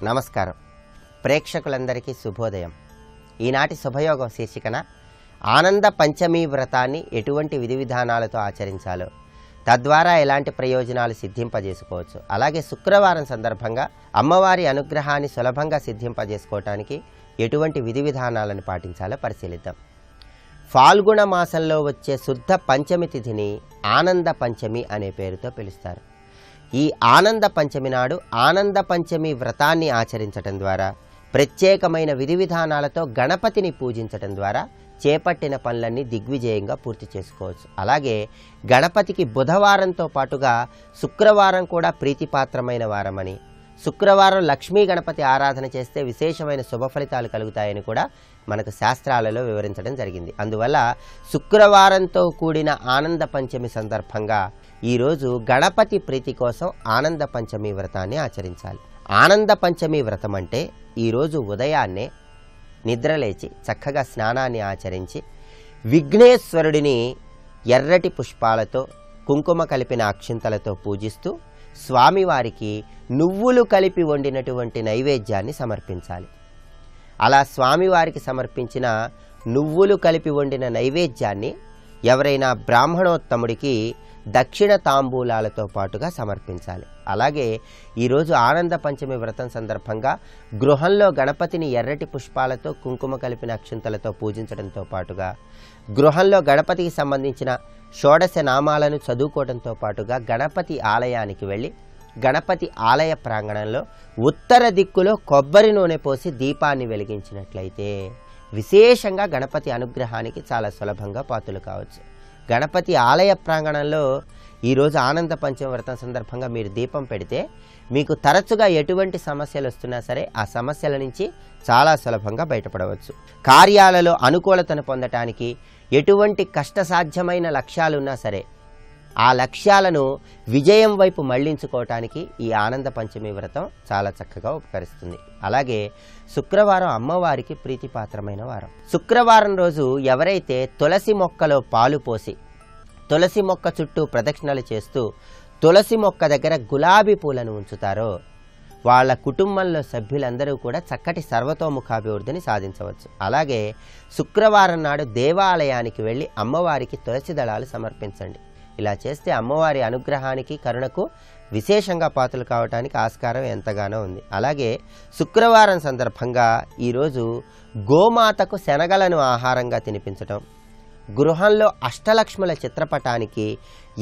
నమస్కారం. ప్రేక్షకులందరికీ శుభోదయం. ఈనాటి శుభయోగం శీర్షికన ఆనంద పంచమీ వ్రతాన్ని ఎటువంటి విధి విధానాలతో ఆచరించాలో, తద్వారా ఎలాంటి ప్రయోజనాలు సిద్ధింపజేసుకోవచ్చు, అలాగే శుక్రవారం సందర్భంగా అమ్మవారి అనుగ్రహాన్ని సులభంగా సిద్ధింపజేసుకోవటానికి ఎటువంటి విధి విధానాలను పాటించాలో పరిశీలిద్దాం. ఫాల్గుణ మాసంలో వచ్చే శుద్ధ పంచమి తిథిని ఆనంద పంచమి అనే పేరుతో పిలుస్తారు. ఈ ఆనంద పంచమి నాడు ఆనంద పంచమి వ్రతాన్ని ఆచరించటం ద్వారా, ప్రత్యేకమైన విధి విధానాలతో గణపతిని పూజించటం ద్వారా చేపట్టిన పనులన్నీ దిగ్విజయంగా పూర్తి చేసుకోవచ్చు. అలాగే గణపతికి బుధవారంతో పాటుగా శుక్రవారం కూడా ప్రీతిపాత్రమైన వారమని, శుక్రవారం లక్ష్మీ గణపతి ఆరాధన చేస్తే విశేషమైన శుభ ఫలితాలు కలుగుతాయని కూడా మనకు శాస్త్రాలలో వివరించడం జరిగింది. అందువల్ల శుక్రవారంతో కూడిన ఆనంద పంచమి సందర్భంగా ఈరోజు గణపతి ప్రీతి కోసం ఆనంద పంచమి వ్రతాన్ని ఆచరించాలి. ఆనంద పంచమి వ్రతం అంటే ఈరోజు ఉదయాన్నే నిద్రలేచి చక్కగా స్నానాన్ని ఆచరించి విఘ్నేశ్వరుడిని ఎర్రటి పుష్పాలతో కుంకుమ కలిపిన అక్షింతలతో పూజిస్తూ స్వామివారికి నువ్వులు కలిపి వండినటువంటి నైవేద్యాన్ని సమర్పించాలి. అలా స్వామివారికి సమర్పించిన నువ్వులు కలిపి వండిన నైవేద్యాన్ని ఎవరైనా బ్రాహ్మణోత్తముడికి దక్షిణ తాంబూలాలతో పాటుగా సమర్పించాలి. అలాగే ఈరోజు ఆనంద పంచమి వ్రతం సందర్భంగా గృహంలో గణపతిని ఎర్రటి పుష్పాలతో కుంకుమ కలిపిన అక్షింతలతో పూజించడంతో పాటుగా, గృహంలో గణపతికి సంబంధించిన షోడశ నామాలను చదువుకోవడంతో పాటుగా గణపతి ఆలయానికి వెళ్ళి గణపతి ఆలయ ప్రాంగణంలో ఉత్తర దిక్కులో కొబ్బరి నూనె పోసి దీపాన్ని వెలిగించినట్లయితే విశేషంగా గణపతి అనుగ్రహానికి చాలా సులభంగా పాత్రలు కావచ్చు. గణపతి ఆలయ ప్రాంగణంలో ఈరోజు ఆనంద పంచమి వ్రతం సందర్భంగా మీరు దీపం పెడితే మీకు తరచుగా ఎటువంటి సమస్యలు వస్తున్నా సరే ఆ సమస్యల నుంచి చాలా సులభంగా బయటపడవచ్చు. కార్యాలలో అనుకూలతను పొందటానికి, ఎటువంటి కష్టసాధ్యమైన లక్ష్యాలున్నా సరే ఆ లక్ష్యాలను విజయం వైపు మళ్లించుకోవటానికి ఈ ఆనంద పంచమి వ్రతం చాలా చక్కగా ఉపకరిస్తుంది. అలాగే శుక్రవారం అమ్మవారికి ప్రీతిపాత్రమైన వారం. శుక్రవారం రోజు ఎవరైతే తులసి మొక్కలో పాలు పోసి తులసి మొక్క చుట్టూ ప్రదక్షిణలు చేస్తూ తులసి మొక్క దగ్గర గులాబీ పూలను ఉంచుతారో వాళ్ళ కుటుంబంలో సభ్యులందరూ కూడా చక్కటి సర్వతోముఖాభివృద్ధిని సాధించవచ్చు. అలాగే శుక్రవారం నాడు దేవాలయానికి వెళ్ళి అమ్మవారికి తులసి దళాలు సమర్పించండి. ఇలా చేస్తే అమ్మవారి అనుగ్రహానికి, కరుణకు విశేషంగా పాత్రలు కావడానికి ఆస్కారం ఎంతగానో ఉంది. అలాగే శుక్రవారం సందర్భంగా ఈరోజు గోమాతకు శనగలను ఆహారంగా తినిపించటం, గృహంలో అష్టలక్ష్ముల చిత్రపటానికి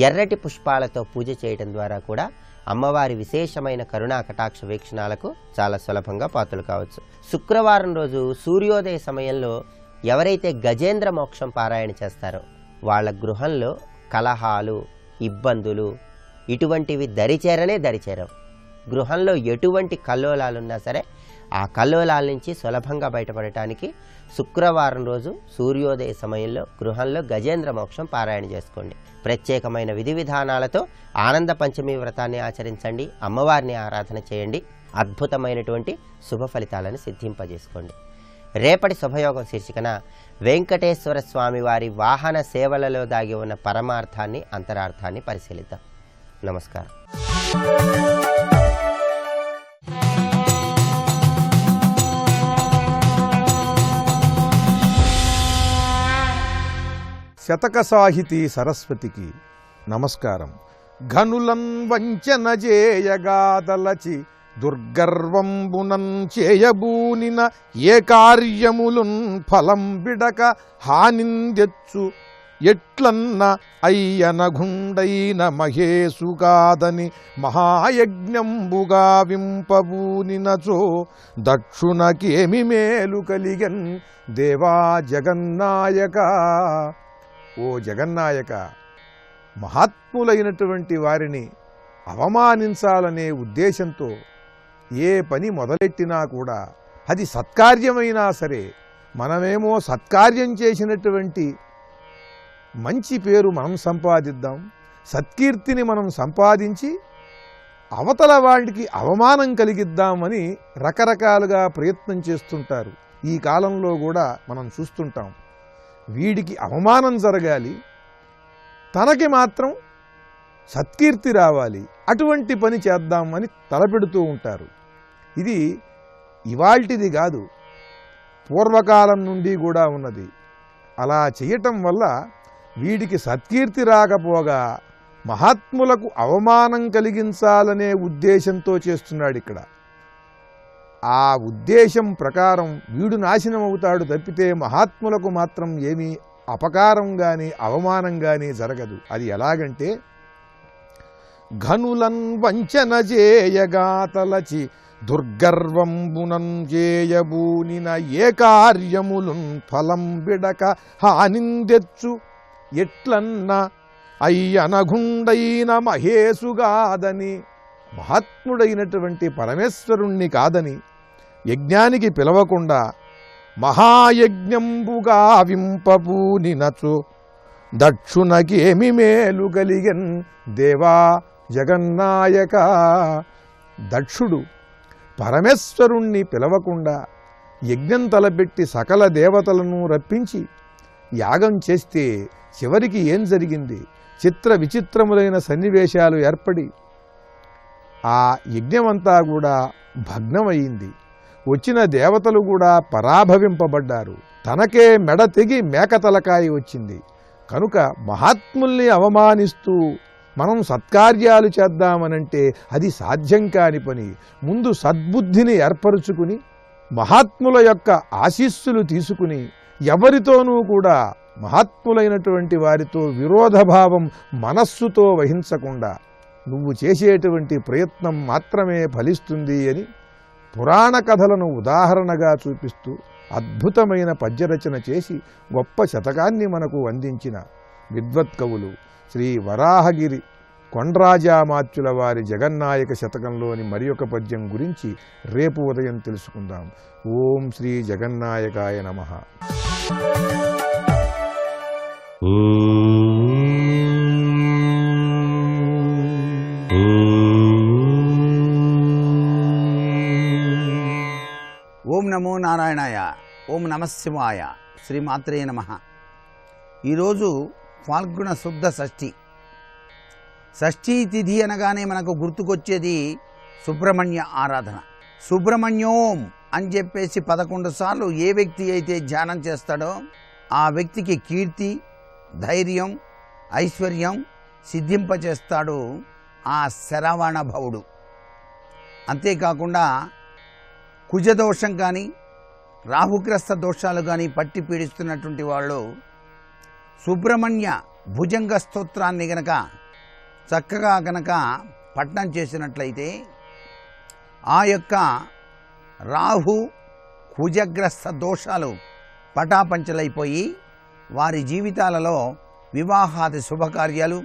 ఎర్రటి పుష్పాలతో పూజ చేయడం ద్వారా కూడా అమ్మవారి విశేషమైన కరుణా కటాక్ష వీక్షణాలకు చాలా సులభంగా పాత్రలు కావచ్చు. శుక్రవారం రోజు సూర్యోదయ సమయంలో ఎవరైతే గజేంద్ర మోక్షం పారాయణ చేస్తారో వాళ్ళ గృహంలో కలహాలు, ఇబ్బందులు ఇటువంటివి దరిచేరవు. గృహంలో ఎటువంటి కల్లోలాలున్నా సరే ఆ కల్లోలాల నుంచి సులభంగా బయటపడటానికి శుక్రవారం రోజు సూర్యోదయ సమయంలో గృహంలో గజేంద్ర మోక్షం పారాయణ చేసుకోండి. ప్రత్యేకమైన విధి విధానాలతో ఆనంద పంచమి వ్రతాన్ని ఆచరించండి. అమ్మవారిని ఆరాధన చేయండి. అద్భుతమైనటువంటి శుభ ఫలితాలను సిద్ధింపజేసుకోండి. రేపటి శుభయోగం శీర్షికన వెంకటేశ్వర స్వామి వారి వాహన సేవలలో దాగి ఉన్న పరమార్థాన్ని, అంతరార్థాన్ని పరిశీలిద్దాం. నమస్కారం. శతక సాహితీ సరస్వతికి నమస్కారం. ఘనులన్ వంచన జేయగాదలచి దుర్గర్వంబునం చేయబూనిన ఏ కార్యములున్ ఫలం బిడక హానిందెచ్చు ఎట్లన్న అయ్యనగుండైన మహేశుగాదని మహాయజ్ఞంబుగా వింపబూనినచో దక్షునకేమి మేలు కలిగన్ దేవా జగన్నాయక. ఓ జగన్నాయక, మహాత్ములైనటువంటి వారిని అవమానించాలనే ఉద్దేశంతో ఏ పని మొదలెట్టినా కూడా అది సత్కార్యమైనా సరే మనమేమో సత్కార్యం చేసినటువంటి మంచి పేరు మనం సంపాదిద్దాం, సత్కీర్తిని మనం సంపాదించి అవతల వాడికి అవమానం కలిగిద్దామని రకరకాలుగా ప్రయత్నం చేస్తుంటారు. ఈ కాలంలో కూడా మనం చూస్తుంటాం. వీడికి అవమానం జరగాలి, తనకి మాత్రం సత్కీర్తి రావాలి, అటువంటి పని చేద్దామని తలపెడుతూ ఉంటారు. ఇది ఇవాల్టిది కాదు, పూర్వకాలం నుండి కూడా ఉన్నది. అలా చేయటం వల్ల వీడికి సత్కీర్తి రాకపోగా మహాత్ములకు అవమానం కలిగించాలనే ఉద్దేశంతో చేస్తున్నాడు ఇక్కడ. ఆ ఉద్దేశం ప్రకారం వీడు నాశనం అవుతాడు తప్పితే మహాత్ములకు మాత్రం ఏమీ అపకారం గాని అవమానం గాని జరగదు. అది ఎలాగంటే, ఘనులన్ వంచన చేయగా తలచి దుర్గర్వంబునం చేయబూనిన ఏ కార్యములున్ ఫలం బిడక హానిందెచ్చు ఎట్లన్న అయ్యనగుండైన మహేసుగాదని, మహాత్ముడైనటువంటి పరమేశ్వరుణ్ణి కాదని యజ్ఞానికి పిలవకుండా మహాయజ్ఞంబుగా వింపబూనినచు దక్షునకేమి మేలు కలిగన్ దేవా జగన్నాయక. దక్షుడు పరమేశ్వరుణ్ణి పిలవకుండా యజ్ఞం తలపెట్టి సకల దేవతలను రప్పించి యాగం చేస్తే చివరికి ఏం జరిగింది? చిత్ర విచిత్రములైన సన్నివేశాలు ఏర్పడి ఆ యజ్ఞమంతా కూడా భగ్నమైంది. వచ్చిన దేవతలు కూడా పరాభవింపబడ్డారు. తనకే మెడ తెగి మేకతలకాయ వచ్చింది. కనుక మహాత్ముల్ని అవమానిస్తూ మనం సత్కార్యాలు చేద్దామనంటే అది సాధ్యం కాని పని. ముందు సద్బుద్ధిని ఏర్పరుచుకుని మహాత్ముల యొక్క ఆశీస్సులు తీసుకుని ఎవరితోనూ కూడా మహాత్ములైనటువంటి వారితో విరోధభావం మనస్సుతో వహించకుండా నువ్వు చేసేటువంటి ప్రయత్నం మాత్రమే ఫలిస్తుంది అని పురాణ కథలను ఉదాహరణగా చూపిస్తూ అద్భుతమైన పద్యరచన చేసి గొప్ప శతకాన్ని మనకు అందించిన విద్వత్కవులు శ్రీ వరాహగిరి కొండ్రాజామాత్యుల వారి జగన్నాయక శతకంలోని మరి ఒక పద్యం గురించి రేపు ఉదయం తెలుసుకుందాం. ఓం శ్రీ జగన్నాయకాయ నమః. ఓం నమో నారాయణాయ. ఓం నమశివాయ. శ్రీమాత్రే నమః. ఈరోజు ఫాల్గుణ శుద్ధ షష్ఠి. షష్ఠీ తిథి అనగానే మనకు గుర్తుకొచ్చేది సుబ్రహ్మణ్య ఆరాధన. సుబ్రహ్మణ్యోం అని చెప్పేసి 11 సార్లు ఏ వ్యక్తి అయితే ధ్యానం చేస్తాడో ఆ వ్యక్తికి కీర్తి, ధైర్యం, ఐశ్వర్యం సిద్ధింపచేస్తాడు ఆ శరవణ భవుడు. అంతేకాకుండా కుజదోషం కానీ రాహుగ్రస్త దోషాలు కానీ పట్టి పీడిస్తున్నటువంటి వాళ్ళు సుబ్రహ్మణ్య భుజంగ స్తోత్రాన్ని గనక చక్కగా గనక పఠనం చేసినట్లయితే ఆ యొక్క రాహు కుజగ్రస్త దోషాలు పటాపంచలైపోయి వారి జీవితాలలో వివాహాది శుభకార్యాలు,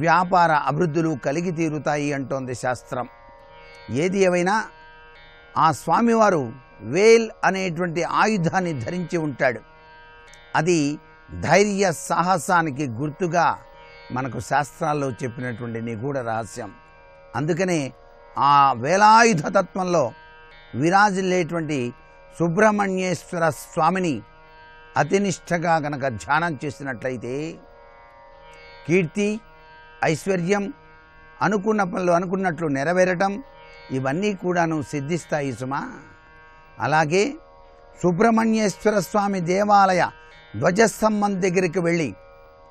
వ్యాపార అభివృద్ధులు కలిగి తీరుతాయి అంటోంది శాస్త్రం. ఏది ఏమైనా ఆ స్వామివారు వేల్ అనేటువంటి ఆయుధాన్ని ధరించి ఉంటాడు. అది ధైర్య సాహసానికి గుర్తుగా మనకు శాస్త్రాల్లో చెప్పినటువంటి నిగూఢ రహస్యం. అందుకనే ఆ వేలాయుధ తత్వంలో విరాజిల్లేటువంటి సుబ్రహ్మణ్యేశ్వర స్వామిని అతినిష్టగా గనక ధ్యానం చేసినట్లయితే కీర్తి, ఐశ్వర్యం, అనుకున్న పనులు అనుకున్నట్లు నెరవేరటం ఇవన్నీ కూడాను సిద్ధిస్తాయి సుమా. అలాగే సుబ్రహ్మణ్యేశ్వర స్వామి దేవాలయ ధ్వజస్తంభం దగ్గరికి వెళ్ళి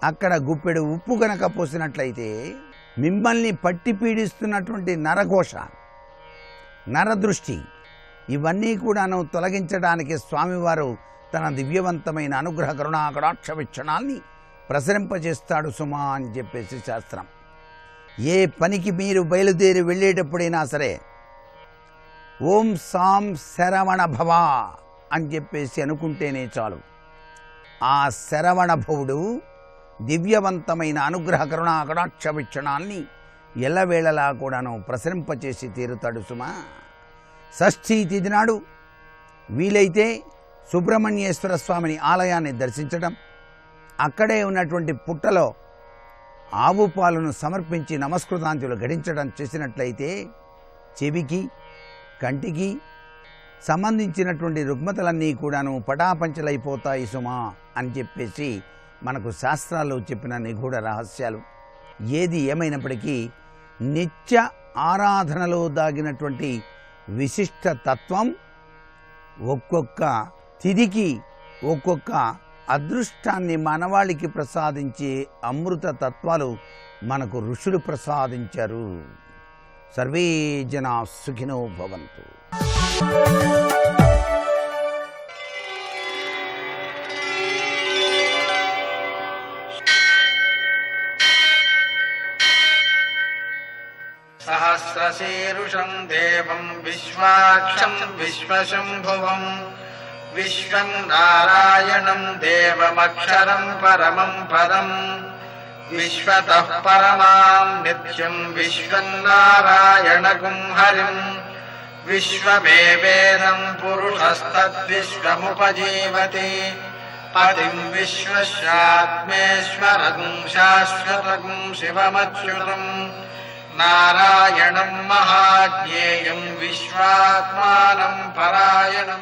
అక్కడ గుప్పెడు ఉప్పు గనక పోసినట్లయితే మిమ్మల్ని పట్టి పీడిస్తున్నటువంటి నరఘోష, నరదృష్టి ఇవన్నీ కూడాను తొలగించడానికి స్వామివారు తన దివ్యవంతమైన అనుగ్రహ కరుణా కటాక్ష వీక్షణాల్ని ప్రసరింపజేస్తాడు సుమా అని చెప్పేసి శాస్త్రం. ఏ పనికి మీరు బయలుదేరి వెళ్ళేటప్పుడైనా సరే ఓం సాం శరవణ భవ అని చెప్పేసి అనుకుంటేనే చాలు. ఆ శరవణ భవుడు దివ్యవంతమైన అనుగ్రహ కరుణా కటాక్ష వీక్షణాల్ని ఎల్లవేళలా కూడాను ప్రసరింపచేసి తీరుతాడు సుమా. షష్ఠీ తిథి నాడు వీలైతే సుబ్రహ్మణ్యేశ్వర స్వామిని ఆలయాన్ని దర్శించడం, అక్కడే ఉన్నటువంటి పుట్టలో ఆవు పాలను సమర్పించి నమస్కృతాంజలు గడించడం చేసినట్లయితే చెవికి కంటికి సంబంధించినటువంటి రుగ్మతలన్నీ కూడాను పటాపంచలైపోతాయి సుమా అని చెప్పేసి మనకు శాస్త్రాల్లో చెప్పిన నిగూఢ రహస్యాలు. ఏది ఏమైనప్పటికీ నిత్య ఆరాధనలో దాగినటువంటి విశిష్ట తత్వం, ఒక్కొక్క తిథికి ఒక్కొక్క అదృష్టాన్ని మనవాళికి ప్రసాదించే అమృత తత్వాలు మనకు ఋషులు ప్రసాదించారు. సర్వే జనా సుఖినో భవంతు. సహస్రశీరుషం దేవం విశ్వాక్షం విశ్వశంభువం విశ్వం నారాయణం దేవమక్షరం పరమం పదం విశ్వతః పరమాం నిత్యం విశ్వం నారాయణగుం హరిం విశ్వమేవేదం పురుషస్తద్విశ్వముపజీవతి పతిం విశ్వస్యాత్మేశ్వరగుం శాశ్వతగుం శివమచ్యుతం నారాయణం మహాజ్ఞేయం విశ్వాత్మానం పరాయణం.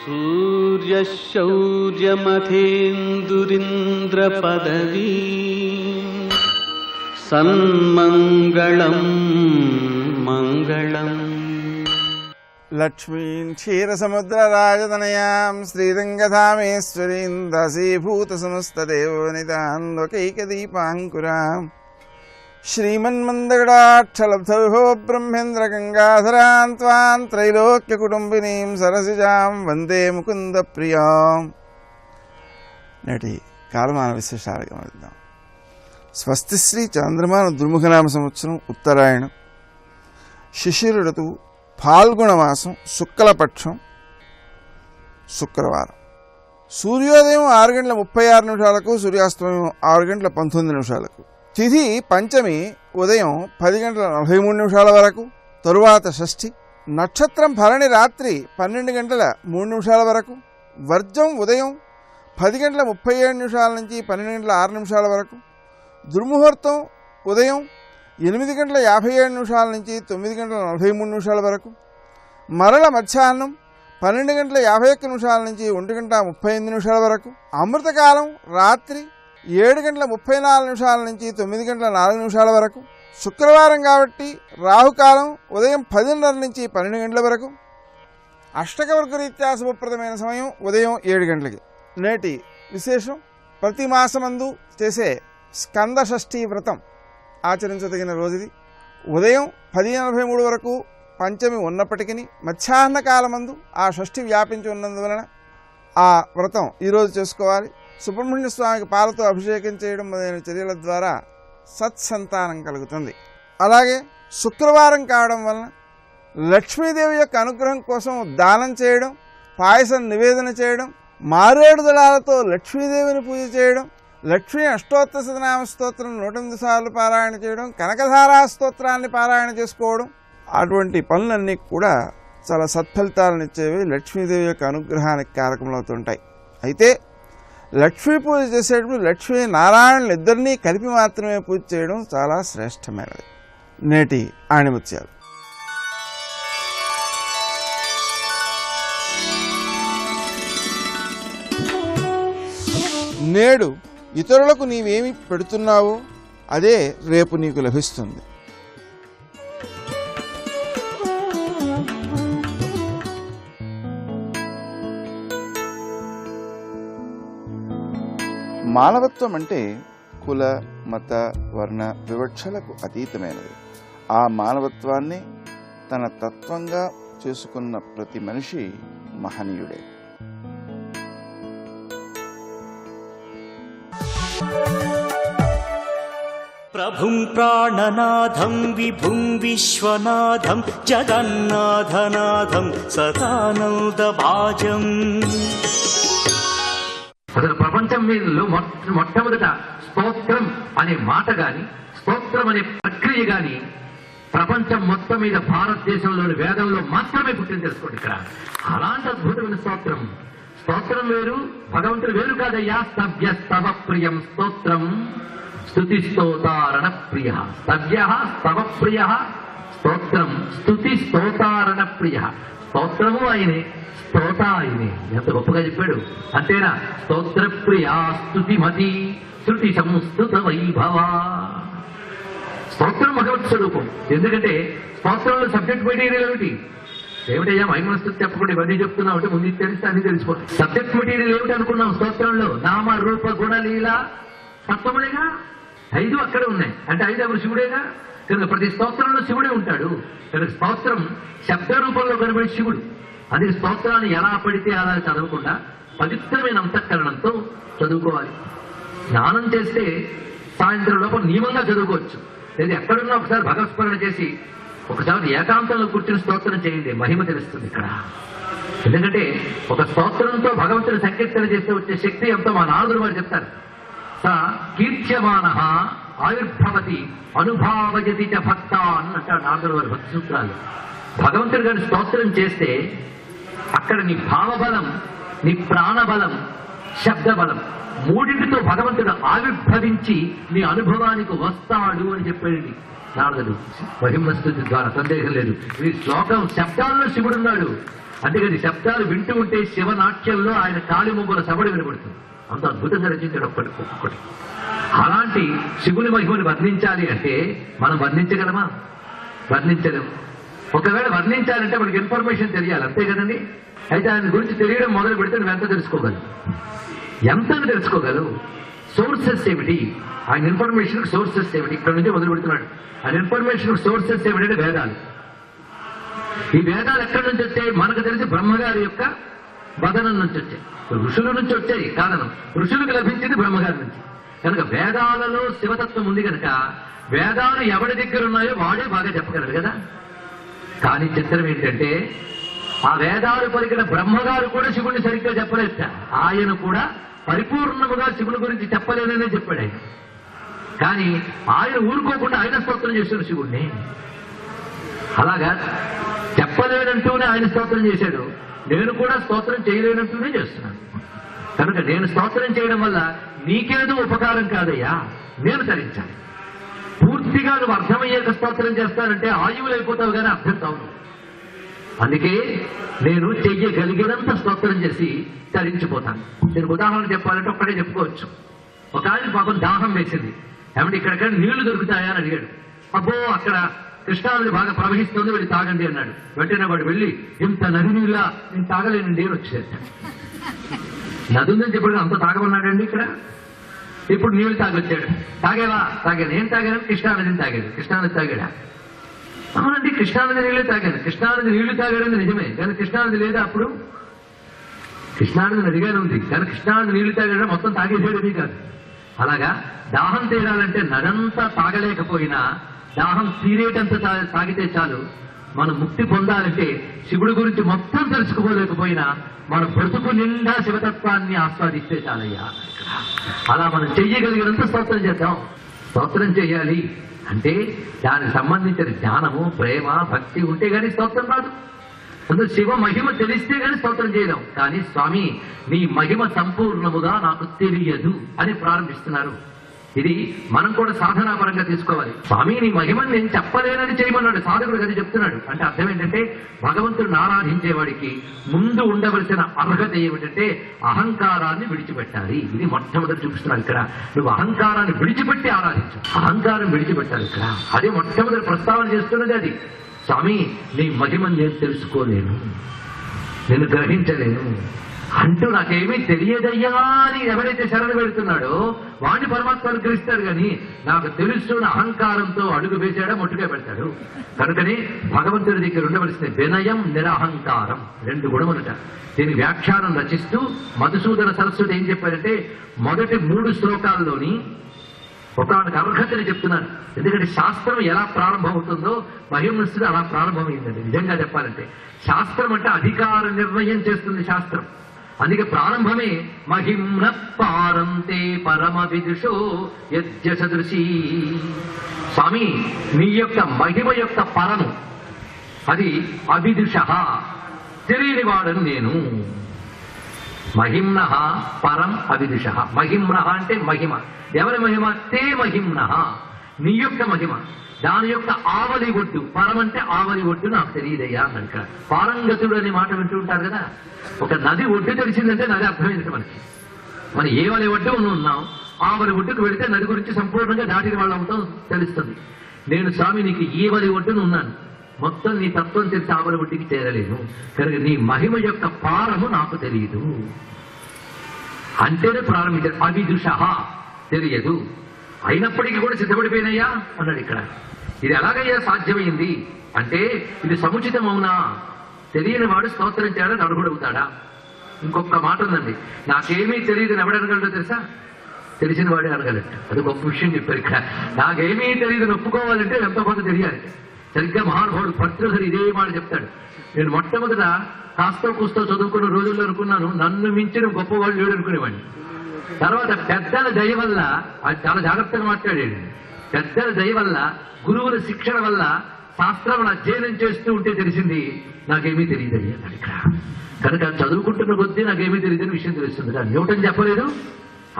సూర్యశౌర్యమథేంద్రపదవీ సన్మంగళం మంగళం. లక్ష్మీం క్షీరసముద్రరాజతనయాం శ్రీరంగధామేశ్వరీం దాసీభూతసమస్తదేవనితాం లోకైకదీపాంకురాం శ్రీమన్మందగడాక్షలబ్ధవిభో బ్రహ్మేంద్రగంగాధరాం త్వాం త్రైలోక్యకుటుంబినీం సరసిజాం వందే ముకుందప్రియాం. నేటి కాలమాన విశేషాలుగా వెళ్దాం. స్వస్తి శ్రీ చాంద్రమాన దుర్ముఖనామ సంవత్సరం ఉత్తరాయణం, శిశిర ఋతువు, ఫాల్గుణ మాసం, శుక్లపక్షం, శుక్రవారం. సూర్యోదయం 6:36 సూర్యాస్తమయం 6:19. తిథి పంచమి ఉదయం 10:43 వరకు, తరువాత షష్ఠి. నక్షత్రం భరణి రాత్రి 12:03 వరకు, వర్జం ఉదయం 10:37 నుంచి 12:06 వరకు, దుర్ముహూర్తం ఉదయం 8:57 నుంచి 9:43 వరకు, మరల మధ్యాహ్నం 12:51 నుంచి 1:35 వరకు, అమృతకాలం రాత్రి 7:34 నుంచి 9:04 వరకు. శుక్రవారం కాబట్టి రాహుకాలం ఉదయం 10:30 నుంచి 12 గంటల వరకు. అష్టకవర్గ రీత్యా శుభప్రదమైన సమయం ఉదయం 7 గంటలకి. నేటి విశేషం, ప్రతి మాసమందు చేసే స్కంద షష్ఠీ వ్రతం ఆచరించదగిన రోజుది. ఉదయం 10:43 వరకు పంచమి ఉన్నప్పటికీ మధ్యాహ్న కాలమందు ఆ షష్ఠి వ్యాపించి ఉన్నందువలన ఆ వ్రతం ఈరోజు చేసుకోవాలి. సుబ్రహ్మణ్య స్వామికి పాలతో అభిషేకం చేయడం మొదలైన చర్యల ద్వారా సత్సంతానం కలుగుతుంది. అలాగే శుక్రవారం కావడం వలన లక్ష్మీదేవి యొక్క అనుగ్రహం కోసం దానం చేయడం, పాయసం నివేదన చేయడం, మారేడు దళాలతో లక్ష్మీదేవిని పూజ చేయడం, లక్ష్మీ అష్టోత్తర శతనామ స్తోత్రం 108 సార్లు పారాయణ చేయడం, కనకధారా స్తోత్రాన్ని పారాయణ చేసుకోవడం, అటువంటి పనులన్నీ కూడా చాలా సత్ఫలితాలనిచ్చేవి, లక్ష్మీదేవి యొక్క అనుగ్రహానికి కారకములవుతుంటాయి. అయితే లక్ష్మీ పూజ చేసేటప్పుడు లక్ష్మీ నారాయణులు ఇద్దరినీ కలిపి మాత్రమే పూజ చేయడం చాలా శ్రేష్టమైనది. నేటి ఆణిముత్యాలు. నేడు ఇతరులకు నీవేమి పెడుతున్నావో అదే రేపు నీకు లభిస్తుంది. మానవత్వం అంటే కుల, మత, వర్ణ వివక్షలకు అతీతమైనది. ఆ మానవత్వాన్ని తన తత్వంగా చేసుకున్న ప్రతి మనిషి మహనీయుడే. ప్రభుం ప్రాణనాథం విభుం విశ్వనాథం జగన్నాథనాథం సదానందభాజం. అసలు ప్రపంచం మీద మొట్టమొదట స్తోత్రం అనే మాట గాని, స్తోత్రం అనే ప్రక్రియ గాని ప్రపంచం మొత్తం మీద భారతదేశంలోని వేదంలో మాత్రమే పుట్టింది తెలుసుకోండి. ఇక్కడ అలాంటి అద్భుతమైన స్తోత్రం స్తోత్రం వేరు, భగవంతుడు వేరు కాదయ్యా. స్తవ్య స్తవ ప్రియం స్తోత్రం స్తుతి స్తోతారణ ప్రియ. స్తవ్య స్తవ ప్రియ స్తోత్రం స్తుతి స్తోతారణ ప్రియ. స్తోత్రము ఆయనే, స్తోత ఆయనే. ఎంత గొప్పగా చెప్పాడు. అంతేనా? స్తోత్ర ప్రియ స్తుతిమతి శృతి సంస్కృత వైభవ. స్తోత్రం భగవత్ స్వరూపం. ఎందుకంటే స్తోత్రంలో సబ్జెక్ట్ మెటీరియల్ ఏమిటి? ఏమిటయ్యా మహిమస్తుతి చెప్పకుండా ఇవన్నీ చెప్తున్నావు అంటే ముందు తెలిస్తే అన్ని తెలిసిపోతుంది. సబ్జెక్ట్ మెటీరియల్ ఏమిటి అనుకున్నాం స్తోత్రంలో? నామ రూప గుణ లీల తత్వములేగా. 5 అక్కడే ఉన్నాయి. అంటే 5 ఎవరు? శివుడేగా. కనుక ప్రతి స్తోత్రంలో శివుడే ఉంటాడు. కనుక స్తోత్రం శబ్ద రూపంలో కనబడే శివుడు. అందుకే స్తోత్రాన్ని ఎలా పడితే అలా చదవకుండా పవిత్రమైన అంతఃకరణంతో చదువుకోవాలి. స్నానం చేస్తే సాయంత్రం లోపల నియమంగా చదువుకోవచ్చు. లేదా ఎక్కడున్నా ఒకసారి భగవత్స్మరణ చేసి ఒకసారి ఏకాంతంలో కూర్చుని స్తోత్రం చేయండి, మహిమ తెలుస్తుంది ఇక్కడ. ఎందుకంటే ఒక స్తోత్రంతో భగవంతుని సంకీర్తన చేస్తే వచ్చే శక్తి ఎంతో మా నారదులు వారు చెప్తారు. స కీర్త్యమాన ఆయుర్భవతి అనుభావయతి చ భక్త అంటాడు నారదులు వారి భక్తి సూత్రాలు. భగవంతుడి గారి స్తోత్రం చేస్తే అక్కడ నీ భావబలం, నీ ప్రాణబలం, శబ్దబలం మూడింటితో భగవంతుడు ఆవిర్భవించి నీ అనుభవానికి వస్తాడు అని చెప్పాడు నారదుడు మహిమస్తుతి ద్వారా. సందేహం లేదు. ఈ శ్లోకం శబ్దాల్లో శివుడున్నాడు. అందుకని శబ్దాలు వింటూ ఉంటే శివనాట్యంలో ఆయన కాలి ముగ్గుల సబడి వినబడుతుంది. అంత అద్భుతంగా రచించాడు ఒక్కొక్కటి. అలాంటి శివుని మహిమని వర్ణించాలి అంటే మనం వర్ణించగలమా? వర్ణించలేము. ఒకవేళ వర్ణించాలంటే మనకి ఇన్ఫర్మేషన్ తెలియాలి, అంతే కదండి. అయితే ఆయన గురించి తెలియడం మొదలు పెడితే నువ్వు ఎంత తెలుసుకోగలవు? ఎంత తెలుసుకోగలవు? సోర్సెస్ ఏమిటి? ఆయన ఇన్ఫర్మేషన్ సోర్సెస్ ఏమిటి? ఇక్కడ నుంచి మొదలు పెడుతున్నాడు. ఆయన ఇన్ఫర్మేషన్ సోర్సెస్ ఏమిటంటే వేదాలు. ఈ వేదాలు ఎక్కడి నుంచి వచ్చాయి? మనకు తెలిసి బ్రహ్మగారి యొక్క వదనం నుంచి వచ్చాయి, ఋషుల నుంచి వచ్చాయి కారణం. ఋషులకు లభించింది బ్రహ్మగారి నుంచి. కనుక వేదాలలో శివతత్వం ఉంది కనుక వేదాలు ఎవరి దగ్గర ఉన్నాయో వాడే బాగా చెప్పగలరు కదా. కానీ చిత్రం ఏంటంటే ఆ వేదాలు పలికిన బ్రహ్మగారు కూడా శివుడిని సరిగ్గా చెప్పలేట. ఆయన కూడా పరిపూర్ణముగా శివుని గురించి చెప్పలేననే చెప్పాడు ఆయన. కానీ ఆయన ఊరుకోకుండా ఆయన స్తోత్రం చేశాడు శివుడిని. అలాగా చెప్పలేనంటూనే ఆయన స్తోత్రం చేశాడు. నేను కూడా స్తోత్రం చేయలేనంటూనే చేస్తున్నాను. కనుక నేను స్తోత్రం చేయడం వల్ల నీకేదో ఉపకారం కాదయ్యా, నేను తరించాలి. పూర్తిగా నువ్వు అర్థమయ్యాక స్తోత్రం చేస్తానంటే ఆయువులు అయిపోతావు కానీ అర్థం కావు. అందుకే నేను చెయ్యగలిగినంత స్తోత్రం చేసి తరించిపోతాను. నేను ఉదాహరణ చెప్పాలంటే ఒక్కడే చెప్పుకోవచ్చు. ఒక ఆయన పాపం దాహం వేసింది. ఏమంటే ఇక్కడెక్కడ నీళ్లు దొరుకుతాయా అని అడిగాడు. అబ్బో అక్కడ కృష్ణానది బాగా ప్రవహిస్తుంది, వెళ్ళి తాగండి అన్నాడు. వెంటనే వాడు వెళ్ళి ఇంత నది నీళ్ళ నేను తాగలేనండి అని వచ్చేట. నది ఉందని చెప్పాడు, అంత తాగమన్నాడండి ఇక్కడ. ఇప్పుడు నీళ్లు తాగొచ్చాడు. తాగేవా? తాగాను. ఏం తాగాను? కృష్ణానదిని తాగాడు. కృష్ణానది తాగాడా? అవునండి, కృష్ణానది నీళ్లు తాగాను. కృష్ణానది నీళ్లు తాగాడని నిజమే, కానీ కృష్ణానది లేదా అప్పుడు? కృష్ణానది నదిగానే ఉంది, కానీ కృష్ణానది నీళ్లు తాగాడ మొత్తం తాగేసేది కాదు. అలాగా దాహం తీరాలంటే నదంతా తాగలేకపోయినా దాహం తీరేటంత తాగితే చాలు. మనం ముక్తి పొందాలంటే శివుడి గురించి మొత్తం తెలుసుకోలేకపోయినా మన బ్రతుకు నిండా శివతత్వాన్ని ఆస్వాదిస్తే చాలయ్యా. అలా మనం చెయ్యగలిగినంత స్తోత్రం చేద్దాం. స్తోత్రం చేయాలి అంటే దానికి సంబంధించిన జ్ఞానము, ప్రేమ, భక్తి ఉంటే గానీ స్తోత్రం రాదు. అందులో శివ మహిమ తెలిస్తే గానీ స్తోత్రం చేయలేం. కానీ స్వామి నీ మహిమ సంపూర్ణముగా నాకు తెలియదు అని ప్రారంభిస్తున్నారు. ఇది మనం కూడా సాధనాపరంగా తీసుకోవాలి. స్వామి నీ మహిమని నేను చెప్పలేనని చేయమన్నాడు సాధకుడు కదా చెప్తున్నాడు. అంటే అర్థం ఏంటంటే భగవంతుడిని ఆరాధించేవాడికి ముందు ఉండవలసిన అర్హత ఏమిటంటే అహంకారాన్ని విడిచిపెట్టాలి. ఇది మొట్టమొదటి చూపిస్తున్నాడు ఇక్కడ. నువ్వు అహంకారాన్ని విడిచిపెట్టి ఆరాధించు. అహంకారం విడిచిపెట్టాలి ఇక్కడ. అదే మొట్టమొదటి ప్రస్తావన చేస్తున్నది అది. స్వామి నీ మహిమని నేను తెలుసుకోలేను, నేను గ్రహించలేను అంటూ నాకేమీ తెలియదయ్యా అని ఎవరైతే శరణ పెడుతున్నాడో వాడిని పరమాత్మ అనుగ్రహిస్తాడు. కానీ నాకు తెలుస్తున్న అహంకారంతో అడుగు వేసాడా మొట్టుగా పెడతాడు. కనుకనే భగవంతుడి దగ్గర ఉండవలసిన వినయం, నిరహంకారం 2 గుణములట. దీని వ్యాఖ్యానం రచిస్తూ మధుసూదన సరస్వతి ఏం చెప్పారంటే మొదటి 3 శ్లోకాల్లోని ఒకనొక అర్హతని చెప్తున్నారు. ఎందుకంటే శాస్త్రం ఎలా ప్రారంభమవుతుందో మహిమస్తుడు అలా ప్రారంభమైందండి. నిజంగా చెప్పాలంటే శాస్త్రం అంటే అధికార నిర్ణయం చేస్తుంది శాస్త్రం. అందుకే ప్రారంభమే మహిమ్న పారంతే పరమ విదుషో యజ్ఞ సదృశీ. స్వామి నీ యొక్క మహిమ యొక్క పరము అది అవిదుష, తెలియని వాడను నేను. మహిమ్న పరం అవిదుష. మహిమ్న అంటే మహిమ. ఎవరి మహిమ? తే మహిమ్న, నీ యొక్క మహిమ, దాని యొక్క ఆవలి ఒడ్డు. పరం అంటే ఆవలి ఒడ్డు నాకు తెలియదయ్యా అన్నాడు. ఇక్కడ పారంగతుడు అనే మాట వింటూ ఉంటారు కదా. ఒక నది ఒడ్డు తెలిసిందంటే నది అర్థమైంది మనకి. మనం ఏ వలి ఒడ్డు ఉన్నాం, ఆవలి ఒడ్డుకు వెళితే నది గురించి సంపూర్ణంగా దాటిన వాళ్ళు అవుతాం తెలుస్తుంది. నేను స్వామి నీకు ఈ వలి ఒడ్డును ఉన్నాను, మొత్తం నీ తత్వం తెలిసి ఆవలి ఒడ్డుకి చేరలేను కనుక నీ మహిమ యొక్క పారము నాకు తెలియదు అంటేనే ప్రారంభించారు. అవిదుష తెలియదు, అయినప్పటికీ కూడా సిద్ధపడిపోయినయ్యా అన్నాడు. ఇక్కడ ఇది ఎలాగయ్యా సాధ్యమైంది అంటే ఇది సముచితమవునా? తెలియని వాడు స్తోత్రం చేయాలని అడుగుడవుతాడా? ఇంకొక మాట ఉందండి, నాకేమీ తెలియదు ఎవడు అడగలడో తెలుసా? తెలిసిన వాడే అడగలట. అది గొప్ప విషయం చెప్పారు ఇక్కడ. నాకేమీ తెలియదు ఒప్పుకోవాలంటే ఎంతో కొంత తెలియాలి. సరిగ్గా మహానుభావుడు భర్తృహరి ఇదే మాట చెప్తాడు. నేను మొట్టమొదట కాస్తో కూస్తో చదువుకున్న రోజుల్లో అనుకున్నాను నన్ను మించిన గొప్పవాళ్ళు లేడు అనుకునేవాడిని. తర్వాత పెద్దల దయ వల్ల, అది చాలా జాగ్రత్తగా మాట్లాడాడు, పెద్దల దయ వల్ల గురువుల శిక్షణ వల్ల శాస్త్రం అధ్యయనం చేస్తూ ఉంటే తెలిసింది నాకేమీ తెలియదు అన్నాడు ఇక్కడ. కనుక చదువుకుంటున్న కొద్దీ నాకేమీ తెలియదని విషయం తెలుస్తుంది. కానీ న్యూటన్ చెప్పలేదు